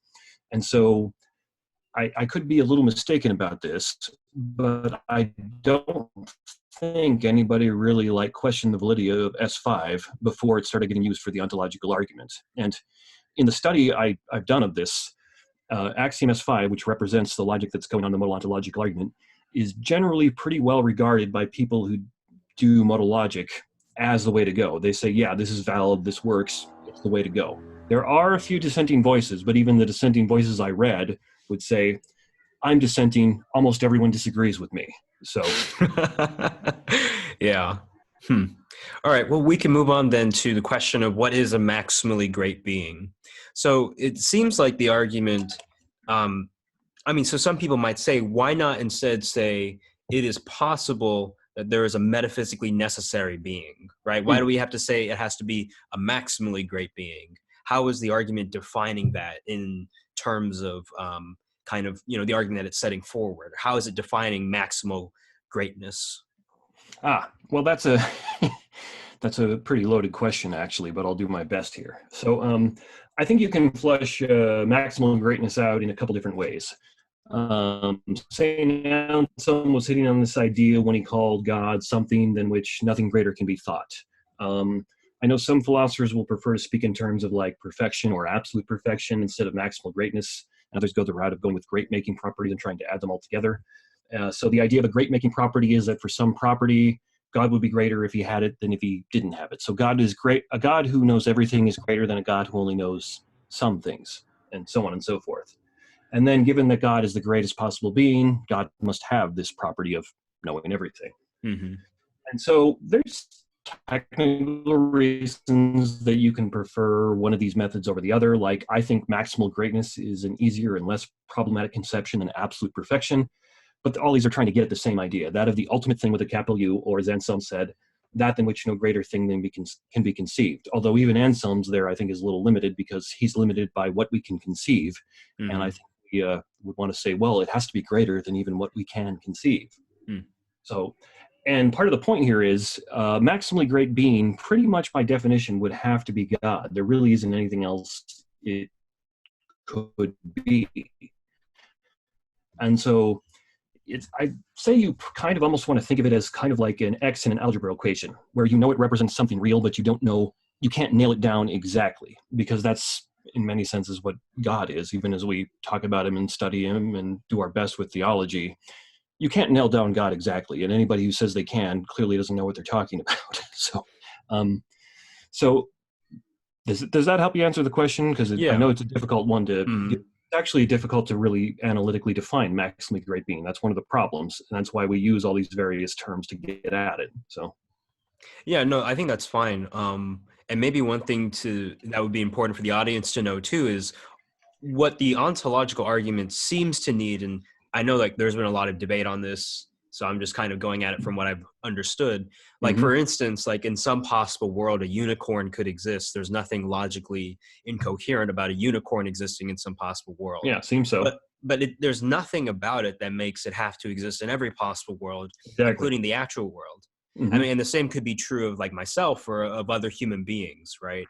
And so I could be a little mistaken about this, but I don't think anybody really questioned the validity of S5 before it started getting used for the ontological argument. And in the study I've done of this, axiom S5, which represents the logic that's going on in the modal ontological argument, is generally pretty well regarded by people who do modal logic as the way to go. They say, yeah, this is valid, this works, it's the way to go. There are a few dissenting voices, but even the dissenting voices I read would say, I'm dissenting, almost everyone disagrees with me. So yeah. All right, well, we can move on then to the question of what is a maximally great being. So it seems like the argument, so some people might say, why not instead say it is possible that there is a metaphysically necessary being, right? Why do we have to say it has to be a maximally great being? How is the argument defining that in terms of the argument that it's setting forward? How is it defining maximal greatness? Well, that's a pretty loaded question, actually, but I'll do my best here. So I think you can flesh maximal greatness out in a couple different ways. St. Anselm was hitting on this idea when he called God something than which nothing greater can be thought. I know some philosophers will prefer to speak in terms of perfection or absolute perfection instead of maximal greatness. Others go the route of going with great-making properties and trying to add them all together. So the idea of a great-making property is that for some property, God would be greater if he had it than if he didn't have it. So God is great. A God who knows everything is greater than a God who only knows some things, and so on and so forth. And then given that God is the greatest possible being, God must have this property of knowing everything. And so there's technical reasons that you can prefer one of these methods over the other. I think maximal greatness is an easier and less problematic conception than absolute perfection. But all these are trying to get at the same idea, that of the ultimate thing with a capital U, or as Anselm said, that than which no greater thing can be conceived. Although even Anselm's there, I think, is a little limited because he's limited by what we can conceive. And I think we would want to say, well, it has to be greater than even what we can conceive. So, and part of the point here is maximally great being, pretty much by definition, would have to be God. There really isn't anything else it could be. And so I'd say you kind of almost want to think of it as kind of like an X in an algebra equation, where you know it represents something real, but you can't nail it down exactly, because that's in many senses what God is. Even as we talk about him and study him and do our best with theology, you can't nail down God exactly. And anybody who says they can clearly doesn't know what they're talking about. So does that help you answer the question? Because I know it's a difficult one to get. It's actually difficult to really analytically define maximally great being. That's one of the problems, and that's why we use all these various terms to get at it. So, yeah, no, I think that's fine. And maybe one thing that would be important for the audience to know too is what the ontological argument seems to need. And I know there's been a lot of debate on this, so I'm just kind of going at it from what I've understood. For instance, in some possible world, a unicorn could exist. There's nothing logically incoherent about a unicorn existing in some possible world. Yeah, seems so. But there's nothing about it that makes it have to exist in every possible world, including the actual world. And the same could be true of myself or of other human beings, right?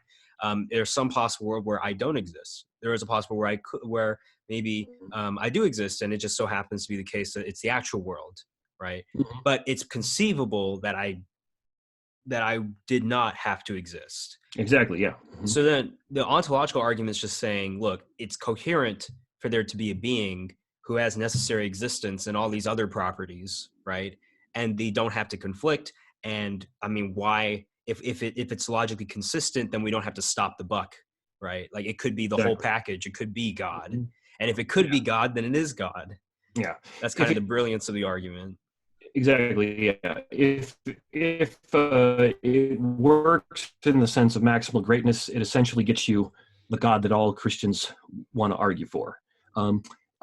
There's some possible world where I don't exist. There is a possible where maybe I do exist, and it just so happens to be the case that it's the actual world, right? But it's conceivable that I did not have to exist. Exactly, yeah. So then the ontological argument is just saying, look, it's coherent for there to be a being who has necessary existence and all these other properties, right? and they don't have to conflict. And I mean, why, if it's logically consistent, then we don't have to stop the buck, right? Like it could be the whole package. It could be God. And if it could be God, then it is God. Yeah. That's kind of the brilliance of the argument. Exactly. Yeah. If it works in the sense of maximal greatness, it essentially gets you the God that all Christians want to argue for.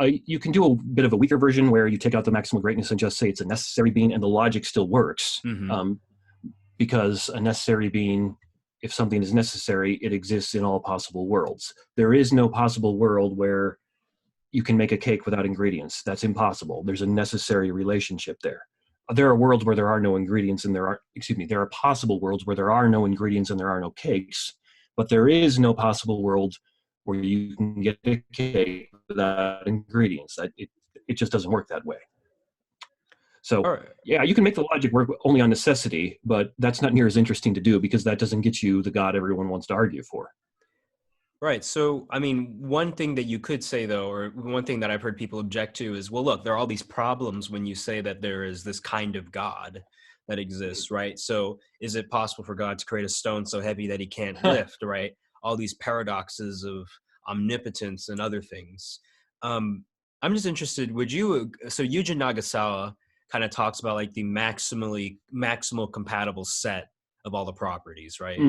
You can do a bit of a weaker version where you take out the maximal greatness and just say it's a necessary being, and the logic still works. Because a necessary being, if something is necessary, it exists in all possible worlds. There is no possible world where you can make a cake without ingredients. That's impossible. There's a necessary relationship there. There are worlds where there are no ingredients, and there are possible worlds where there are no ingredients and there are no cakes, but there is no possible world where you can get a cake without ingredients. It just doesn't work that way. So, yeah, you can make the logic work only on necessity, but that's not near as interesting to do because that doesn't get you the God everyone wants to argue for. Right. So, I mean, one thing that you could say, though, or one thing that I've heard people object to is, well, look, there are all these problems when you say that there is this kind of God that exists, right? So is it possible for God to create a stone so heavy that he can't lift, right? All these paradoxes of omnipotence and other things. I'm just interested, so Yuji Nagasawa kind of talks about like the maximal compatible set of all the properties, right?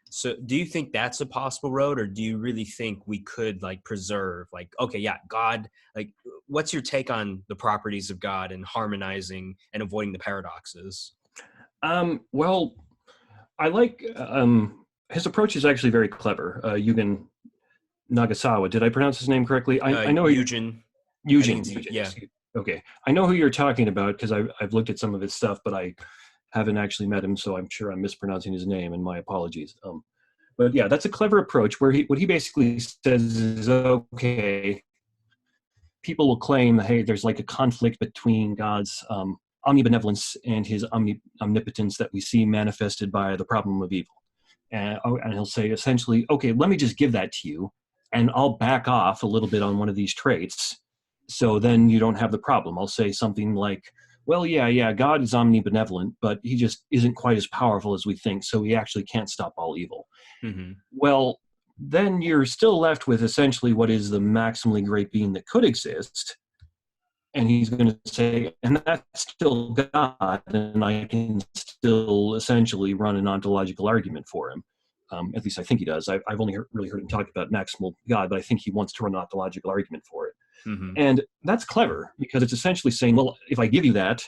So do you think that's a possible road, or do you really think we could like preserve, like, okay, yeah, God, like, what's your take on the properties of God and harmonizing and avoiding the paradoxes? Well, I like, his approach is actually very clever. Yugen Nagasawa, did I pronounce his name correctly? I know Eugen. Yeah. Okay. I know who you're talking about because I've looked at some of his stuff, but I haven't actually met him, so I'm sure I'm mispronouncing his name, and my apologies. But yeah, that's a clever approach where what he basically says is, okay, people will claim, hey, there's like a conflict between God's omnibenevolence and his omnipotence that we see manifested by the problem of evil. And he'll say essentially, okay, let me just give that to you, and I'll back off a little bit on one of these traits, so then you don't have the problem. I'll say something like, well, yeah, God is omnibenevolent, but he just isn't quite as powerful as we think, so he actually can't stop all evil. Well, then you're still left with essentially what is the maximally great being that could exist, and he's going to say, and that's still God, and I can still essentially run an ontological argument for him. At least I think he does. I've only really heard him talk about maximal God, but I think he wants to run an ontological argument for it. And that's clever because it's essentially saying, well, if I give you that,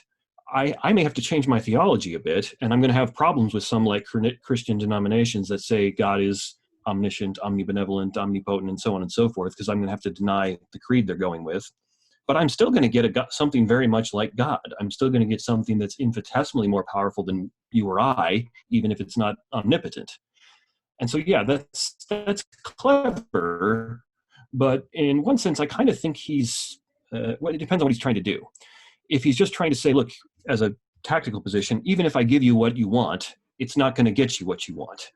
I may have to change my theology a bit, and I'm going to have problems with some like Christian denominations that say God is omniscient, omnibenevolent, omnipotent, and so on and so forth, because I'm going to have to deny the creed they're going with. But I'm still going to get something very much like God. I'm still going to get something that's infinitesimally more powerful than you or I, even if it's not omnipotent. And so, yeah, that's clever. But in one sense, I kind of think he's, well, it depends on what he's trying to do. If he's just trying to say, look, as a tactical position, even if I give you what you want, it's not going to get you what you want.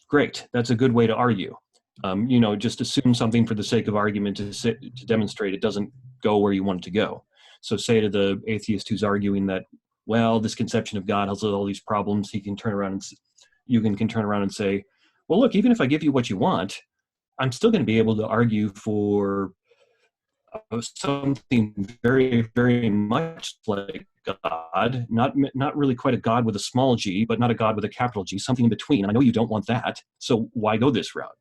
Great. That's a good way to argue. Just assume something for the sake of argument to demonstrate it doesn't go where you want it to go. So say to the atheist who's arguing that, well, this conception of God has all these problems, you can turn around and say, well, look, even if I give you what you want, I'm still going to be able to argue for something very, very much like God, not really quite a God with a small g, but not a God with a capital G, something in between. And I know you don't want that, so why go this route?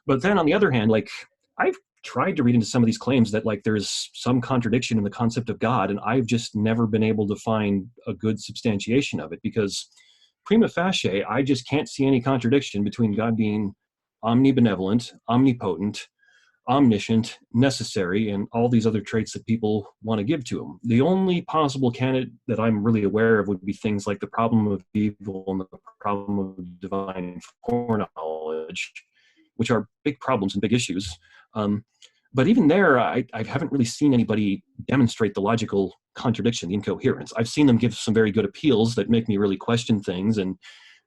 But then on the other hand, like, I've tried to read into some of these claims that like there's some contradiction in the concept of God, and I've just never been able to find a good substantiation of it, because prima facie, I just can't see any contradiction between God being omnibenevolent, omnipotent, omniscient, necessary, and all these other traits that people want to give to him. The only possible candidate that I'm really aware of would be things like the problem of evil and the problem of divine foreknowledge, which are big problems and big issues. But even there, I haven't really seen anybody demonstrate the logical contradiction, the incoherence. I've seen them give some very good appeals that make me really question things and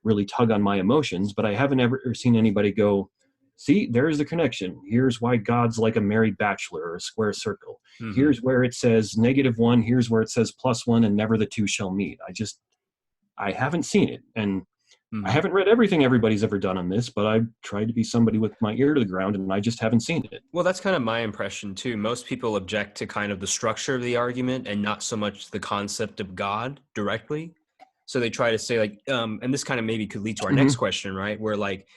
really tug on my emotions, but I haven't ever seen anybody go, see, there's the connection. Here's why God's like a married bachelor or a square circle. Mm-hmm. Here's where it says -1. Here's where it says +1, and never the two shall meet. I haven't seen it. And I haven't read everything everybody's ever done on this, but I've tried to be somebody with my ear to the ground, and I just haven't seen it. Well, that's kind of my impression too. Most people object to kind of the structure of the argument and not so much the concept of God directly. So they try to say like, and this kind of maybe could lead to our next question, right? Where like,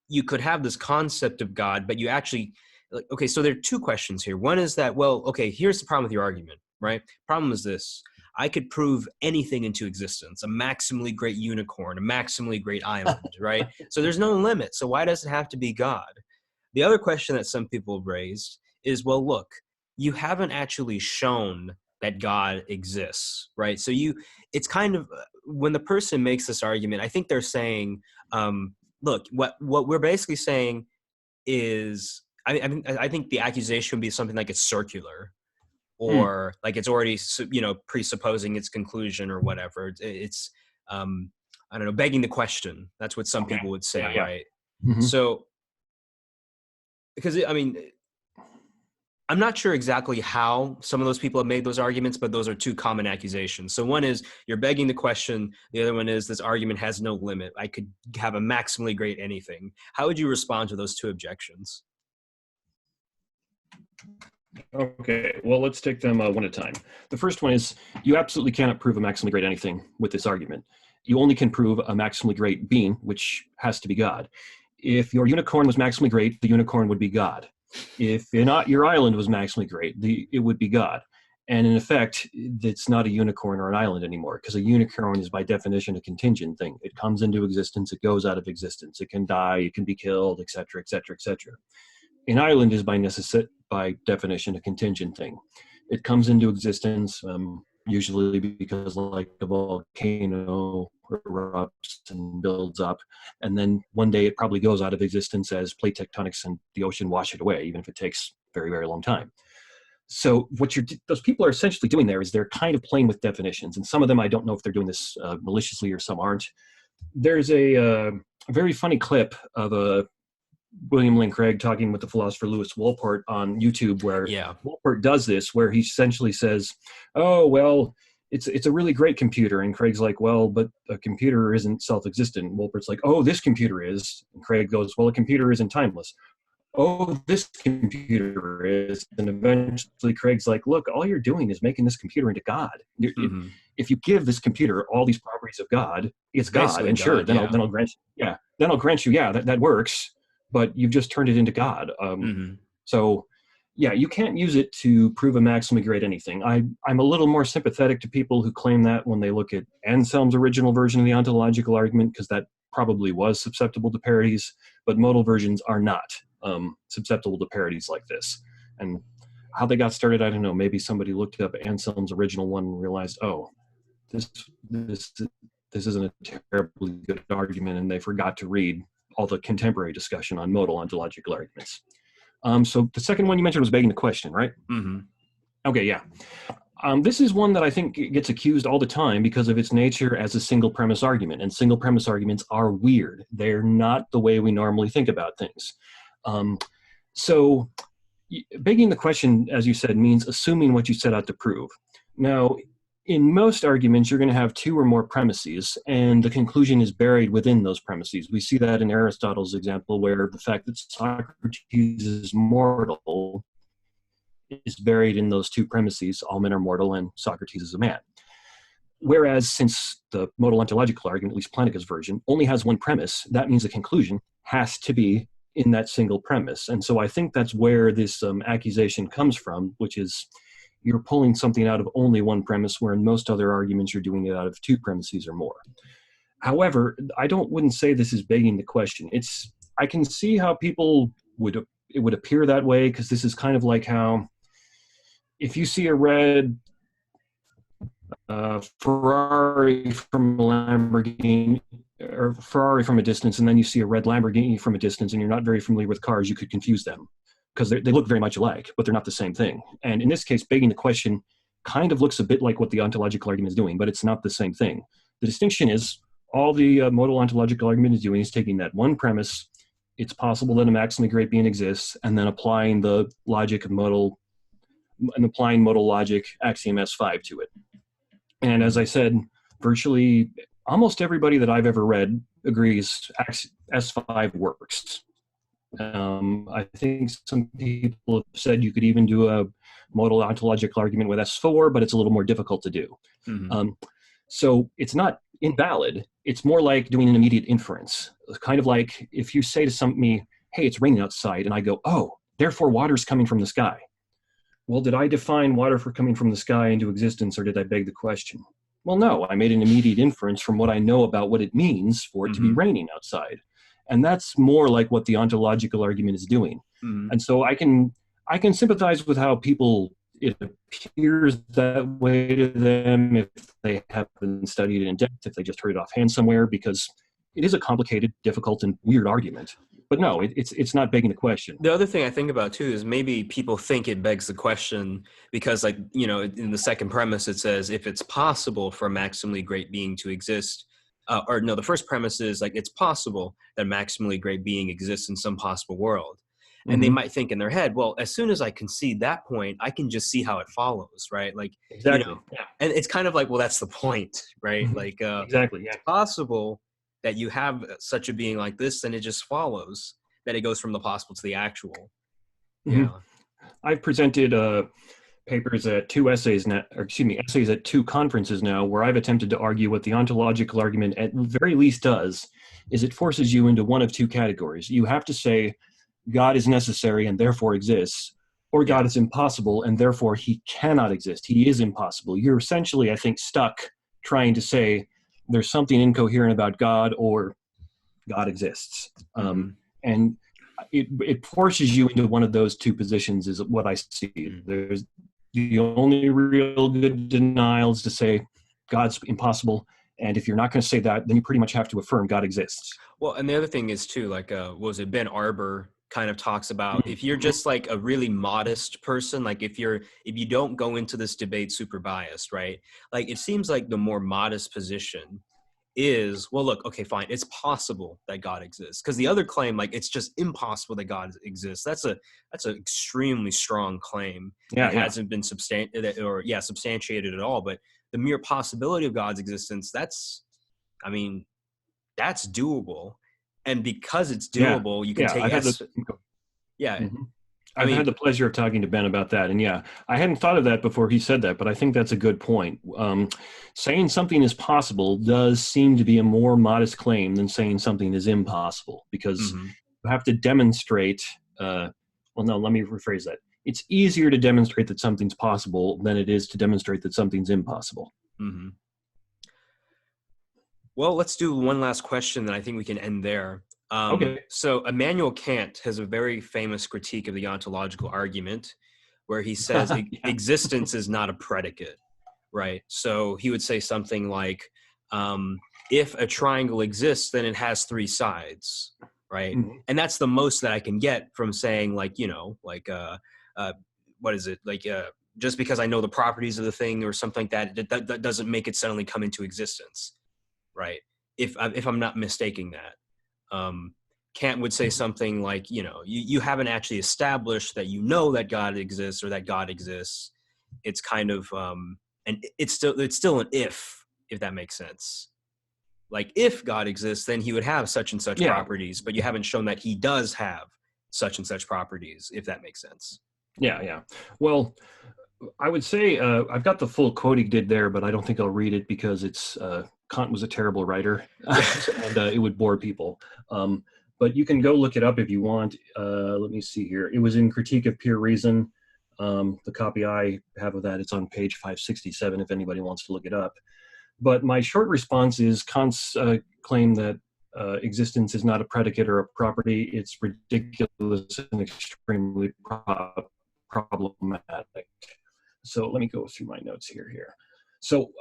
you could have this concept of God, but you actually, like, okay, so there are two questions here. One is that, well, okay, here's the problem with your argument, right? Problem is this: I could prove anything into existence, a maximally great unicorn, a maximally great island, right? So there's no limit. So why does it have to be God? The other question that some people have raised is, well, look, you haven't actually shown that God exists, right? So it's kind of, when the person makes this argument, I think they're saying, look, what we're basically saying is, I think the accusation would be something like it's circular, or like it's already, presupposing its conclusion or whatever. It's I don't know, begging the question. That's what some people would say, right? Mm-hmm. So, because I'm not sure exactly how some of those people have made those arguments, but those are two common accusations. So one is you're begging the question. The other one is this argument has no limit. I could have a maximally great anything. How would you respond to those two objections? Okay, well, let's take them one at a time. The first one is you absolutely cannot prove a maximally great anything with this argument. You only can prove a maximally great being, which has to be God. If your unicorn was maximally great, the unicorn would be God. If your island was maximally great, it would be God. And in effect, it's not a unicorn or an island anymore, because a unicorn is by definition a contingent thing. It comes into existence, it goes out of existence, it can die, it can be killed, etc., etc., etc. An island is by definition a contingent thing. It comes into existence usually because like a volcano erupts and builds up, and then one day it probably goes out of existence as plate tectonics and the ocean wash it away, even if it takes very, very long time. So what those people are essentially doing there is they're kind of playing with definitions, and some of them, I don't know if they're doing this maliciously or some aren't. There's a very funny clip of William Lane Craig talking with the philosopher Louis Wolpert on YouTube, where Wolpert does this, where he essentially says, oh, well, it's a really great computer. And Craig's like, well, but a computer isn't self-existent. Wolpert's like, oh, this computer is. And Craig goes, well, a computer isn't timeless. Oh, this computer is. And eventually Craig's like, look, all you're doing is making this computer into God. If you give this computer all these properties of God, it's God. And sure, then I'll grant you, that works. But you've just turned it into God. So, you can't use it to prove a maximally great anything. I'm a little more sympathetic to people who claim that when they look at Anselm's original version of the ontological argument, because that probably was susceptible to parodies, but modal versions are not susceptible to parodies like this. And how they got started, I don't know. Maybe somebody looked up Anselm's original one and realized, oh, this isn't a terribly good argument, and they forgot to read all the contemporary discussion on modal ontological arguments. So the second one you mentioned was begging the question, right? Okay, yeah. This is one that I think gets accused all the time because of its nature as a single premise argument, and single premise arguments are weird. They're not the way we normally think about things. So begging the question, as you said, means assuming what you set out to prove. Now, in most arguments, you're going to have two or more premises, and the conclusion is buried within those premises. We see that in Aristotle's example, where the fact that Socrates is mortal is buried in those two premises: all men are mortal and Socrates is a man. Whereas since the modal ontological argument, at least Plantinga's version, only has one premise, that means the conclusion has to be in that single premise. And so I think that's where this accusation comes from, which is you're pulling something out of only one premise, where in most other arguments you're doing it out of two premises or more. However, I wouldn't say this is begging the question. I can see how it would appear that way, because this is kind of like how if you see a red Ferrari from a Lamborghini, or Ferrari from a distance, and then you see a red Lamborghini from a distance, and you're not very familiar with cars, you could confuse them, because they look very much alike, but they're not the same thing. And in this case, begging the question kind of looks a bit like what the ontological argument is doing, but it's not the same thing. The distinction is all the modal ontological argument is doing is taking that one premise it's possible that a maximally great being exists, and then applying the logic of modal logic axiom S5 to it. And as I said, virtually almost everybody that I've ever read agrees S5 works. I think some people have said you could even do a modal ontological argument with S4, but it's a little more difficult to do. So it's not invalid. It's more like doing an immediate inference. It's kind of like if you say to me, hey, it's raining outside, and I go, oh, therefore water's coming from the sky. Well, did I define water for coming from the sky into existence, or did I beg the question? Well, no, I made an immediate inference from what I know about what it means for it to be raining outside. And that's more like what the ontological argument is doing. And so I can sympathize with how it appears that way to them if they haven't studied it in depth, if they just heard it offhand somewhere, because it is a complicated, difficult, and weird argument. But no, it's not begging the question. The other thing I think about too is maybe people think it begs the question because, like, you know, in the second premise it says if it's possible for a maximally great being to exist, or no, the first premise is like it's possible that a maximally great being exists in some possible world. And they might think in their head, well, as soon as I concede that point, I can just see how it follows, right? Like, exactly. You know, and it's kind of like, well, that's the point, right? Like, exactly. Yeah. It's possible that you have such a being like this, then it just follows that it goes from the possible to the actual. Yeah. I've presented papers at essays at two conferences now, where I've attempted to argue what the ontological argument at the very least does is it forces you into one of two categories. You have to say God is necessary and therefore exists, or God is impossible and therefore he cannot exist. He is impossible. You're essentially, I think, stuck trying to say there's something incoherent about God or God exists. And it forces you into one of those two positions is what I see. There's the only real good denial is to say God's impossible. And if you're not going to say that, then you pretty much have to affirm God exists. Well, and the other thing is too, like, Ben Arbor kind of talks about if you're just like a really modest person, like if you don't go into this debate super biased, right? Like it seems like the more modest position is, well, look, okay, fine, it's possible that God exists. Because the other claim, like it's just impossible that God exists. That's an extremely strong claim. It hasn't been substantiated at all. But the mere possibility of God's existence, that's doable. And because it's doable, you can take I've had the pleasure of talking to Ben about that. And I hadn't thought of that before he said that, but I think that's a good point. Saying something is possible does seem to be a more modest claim than saying something is impossible, because you have to demonstrate, let me rephrase that. It's easier to demonstrate that something's possible than it is to demonstrate that something's impossible. Well, let's do one last question, then I think we can end there. Okay. So Immanuel Kant has a very famous critique of the ontological argument where he says existence is not a predicate, right? So he would say something like, if a triangle exists, then it has three sides, right? And that's the most that I can get from saying, like, you know, like, what is it? Like, just because I know the properties of the thing or something like that doesn't make it suddenly come into existence. Right. If I'm not mistaking that, Kant would say something like, you know, you haven't actually established that you know that God exists or that God exists. It's kind of and it's still an if that makes sense. Like if God exists, then he would have such and such properties, but you haven't shown that he does have such and such properties, if that makes sense. Yeah. Well, I would say I've got the full quote he did there, but I don't think I'll read it because it's Kant was a terrible writer and it would bore people. But you can go look it up if you want. Let me see here. It was in Critique of Pure Reason. The copy I have of that, it's on page 567 if anybody wants to look it up. But my short response is Kant's claim that existence is not a predicate or a property. It's ridiculous and extremely problematic. So let me go through my notes here. So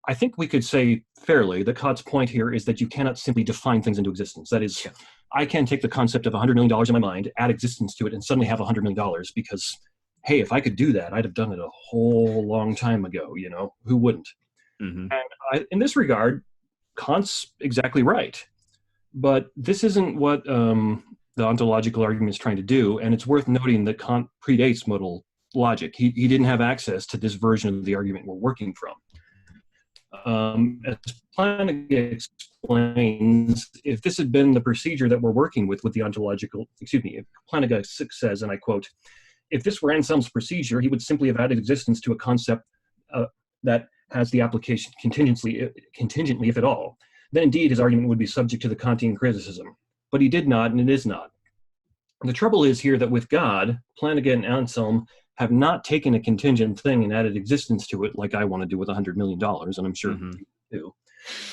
I think we could say fairly that Kant's point here is that you cannot simply define things into existence. That is, I can take the concept of $100 million in my mind, add existence to it, and suddenly have $100 million because, hey, if I could do that, I'd have done it a whole long time ago, you know? Who wouldn't? And in this regard, Kant's exactly right. But this isn't what the ontological argument is trying to do. And it's worth noting that Kant predates modal logic. He didn't have access to this version of the argument we're working from. As Plantinga explains, if this had been the procedure that we're working with the ontological, if Plantinga says, and I quote, if this were Anselm's procedure, he would simply have added existence to a concept that has the application contingently, if at all. Then indeed his argument would be subject to the Kantian criticism. But he did not, and it is not. And the trouble is here that with God, Plantinga and Anselm have not taken a contingent thing and added existence to it like I want to do with $100 million, and I'm sure you do.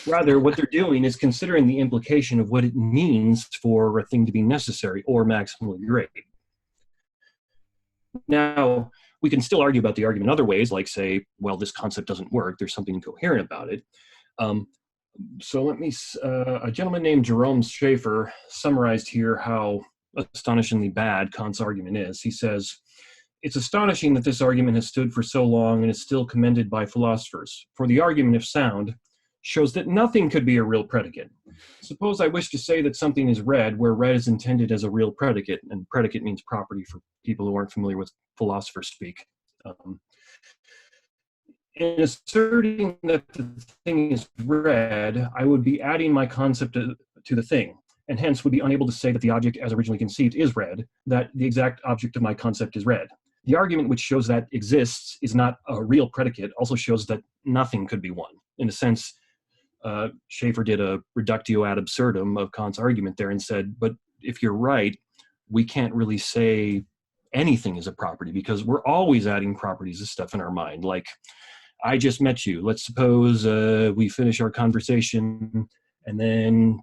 Rather, what they're doing is considering the implication of what it means for a thing to be necessary or maximally great. Now, we can still argue about the argument other ways, like say, well, this concept doesn't work, there's something incoherent about it. So let me, a gentleman named Jerome Schaeffer summarized here how astonishingly bad Kant's argument is. He says, it's astonishing that this argument has stood for so long and is still commended by philosophers. For the argument, if sound, shows that nothing could be a real predicate. Suppose I wish to say that something is red, where red is intended as a real predicate, and predicate means property for people who aren't familiar with philosopher speak. In asserting that the thing is red, I would be adding my concept to the thing, and hence would be unable to say that the object as originally conceived is red, that the exact object of my concept is red. The argument which shows that exists is not a real predicate also shows that nothing could be one. In a sense, Schaeffer did a reductio ad absurdum of Kant's argument there and said, but if you're right, we can't really say anything is a property because we're always adding properties of stuff in our mind. Like, I just met you. Let's suppose we finish our conversation and then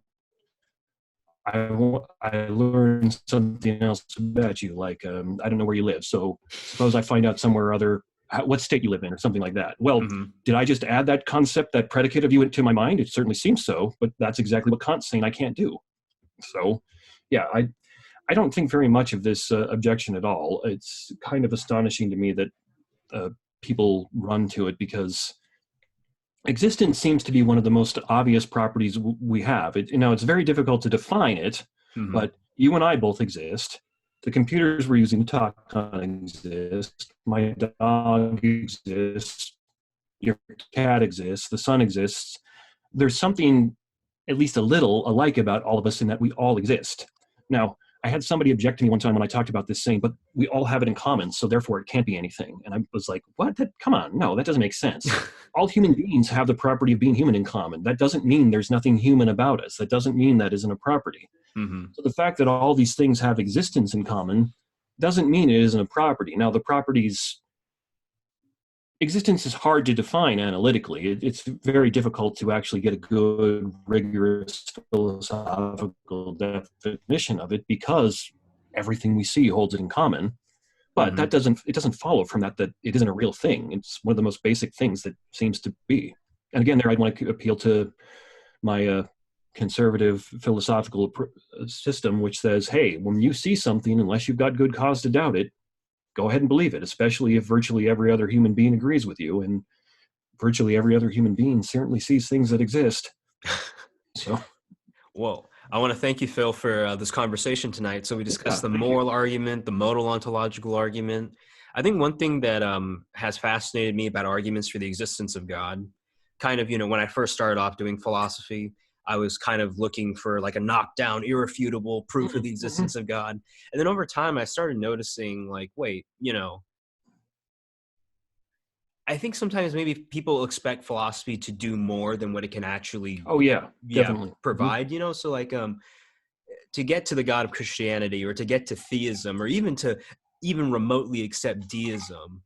I learned something else about you, like, I don't know where you live. So suppose I find out somewhere or other what state you live in or something like that. Well, did I just add that concept, that predicate of you to my mind? It certainly seems so, but that's exactly what Kant's saying I can't do. So, yeah, I don't think very much of this objection at all. It's kind of astonishing to me that people run to it because existence seems to be one of the most obvious properties we have. It's very difficult to define it, but you and I both exist. The computers we're using to talk on exist. My dog exists. Your cat exists. The sun exists. There's something, at least a little, alike about all of us in that we all exist. Now, I had somebody object to me one time when I talked about this saying, but we all have it in common, so therefore it can't be anything. And I was like, what? Come on, no, that doesn't make sense. All human beings have the property of being human in common. That doesn't mean there's nothing human about us. That doesn't mean that isn't a property. So the fact that all these things have existence in common doesn't mean it isn't a property. Now, the properties, existence is hard to define analytically. It's very difficult to actually get a good, rigorous philosophical definition of it because everything we see holds it in common. But it doesn't follow from that it isn't a real thing. It's one of the most basic things that seems to be. And again, there I'd want to appeal to my conservative philosophical system, which says, hey, when you see something, unless you've got good cause to doubt it, go ahead and believe it, especially if virtually every other human being agrees with you. And virtually every other human being certainly sees things that exist. So, well, I want to thank you, Phil, for this conversation tonight. So we discussed the moral argument, the modal ontological argument. I think one thing that has fascinated me about arguments for the existence of God, kind of, when I first started off doing philosophy, I was kind of looking for like a knockdown, irrefutable proof of the existence of God. And then over time, I started noticing like, wait, I think sometimes maybe people expect philosophy to do more than what it can actually definitely provide, So like to get to the God of Christianity or to get to theism or even to remotely accept deism,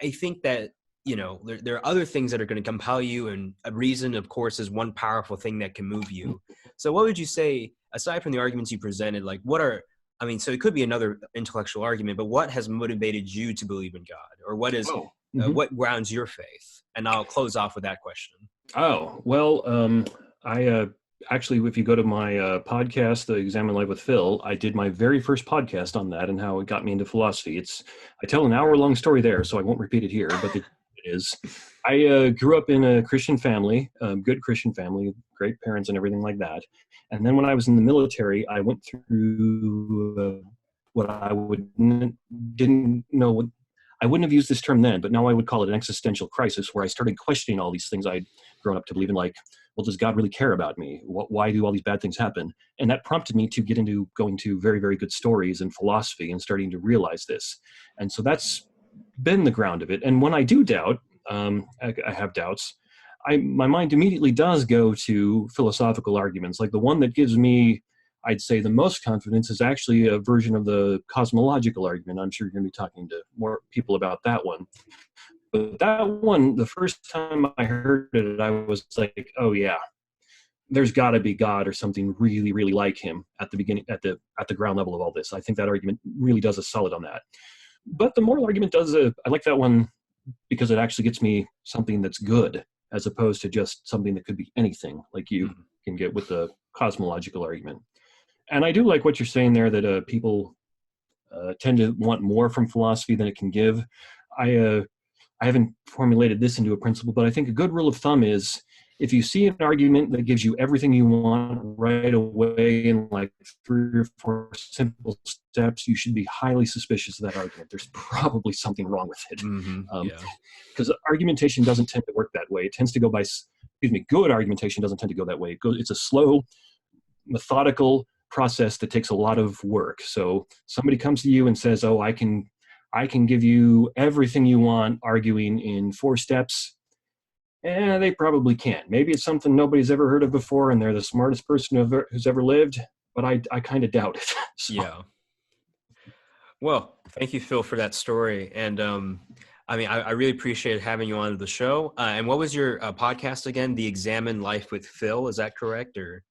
I think that there are other things that are going to compel you, and a reason, of course, is one powerful thing that can move you. So what would you say, aside from the arguments you presented, like so it could be another intellectual argument, but what has motivated you to believe in God? Or what is, what grounds your faith? And I'll close off with that question. Oh, well, I actually, if you go to my podcast, The Examine Life with Phil, I did my very first podcast on that and how it got me into philosophy. I tell an hour-long story there, so I won't repeat it here, but is. I grew up in a Christian family, good Christian family, great parents and everything like that. And then when I was in the military, I went through what I didn't know what, I wouldn't have used this term then, but now I would call it an existential crisis, where I started questioning all these things I'd grown up to believe in, like, well, does God really care about me? Why do all these bad things happen? And that prompted me to get into going to very, very good stories and philosophy and starting to realize this. And so that's been the ground of it. And when I do doubt, I have doubts, my mind immediately does go to philosophical arguments. Like the one that gives me, I'd say, the most confidence is actually a version of the cosmological argument. I'm sure you're going to be talking to more people about that one. But that one, the first time I heard it, I was like, oh yeah, there's got to be God or something really, really like him at the beginning, at the ground level of all this. I think that argument really does a solid on that. But the moral argument does I like that one because it actually gets me something that's good, as opposed to just something that could be anything, like you can get with the cosmological argument. And I do like what you're saying there, that people tend to want more from philosophy than it can give. I haven't formulated this into a principle, but I think a good rule of thumb is, if you see an argument that gives you everything you want right away in like 3 or 4 simple steps, you should be highly suspicious of that argument. There's probably something wrong with it. Because argumentation doesn't tend to work that way. It tends to go by, good argumentation doesn't tend to go that way. It's a slow, methodical process that takes a lot of work. So somebody comes to you and says, oh, I can give you everything you want arguing in 4 steps. They probably can't. Maybe it's something nobody's ever heard of before, and they're the smartest person who's ever lived, but I kind of doubt it. So. Yeah. Well, thank you, Phil, for that story. And I really appreciate having you on the show. And what was your podcast again? The Examine Life with Phil, is that correct? Or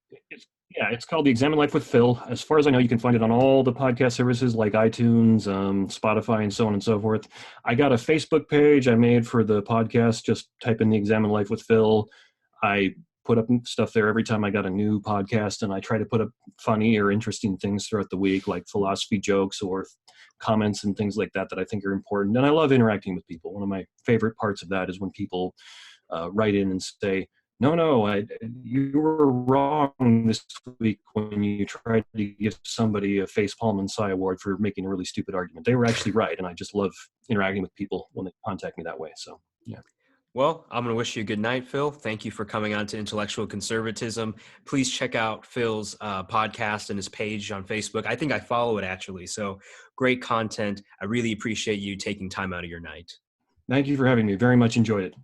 it's called The Examine Life with Phil. As far as I know, you can find it on all the podcast services like iTunes, Spotify, and so on and so forth. I got a Facebook page I made for the podcast. Just type in The Examine Life with Phil. I put up stuff there every time I got a new podcast, and I try to put up funny or interesting things throughout the week, like philosophy jokes or comments and things like that I think are important. And I love interacting with people. One of my favorite parts of that is when people write in and say, no, you were wrong this week when you tried to give somebody a facepalm and sigh award for making a really stupid argument. They were actually right, and I just love interacting with people when they contact me that way. So, yeah. Well, I'm going to wish you a good night, Phil. Thank you for coming on to Intellectual Conservatism. Please check out Phil's podcast and his page on Facebook. I think I follow it, actually. So great content. I really appreciate you taking time out of your night. Thank you for having me. Very much enjoyed it.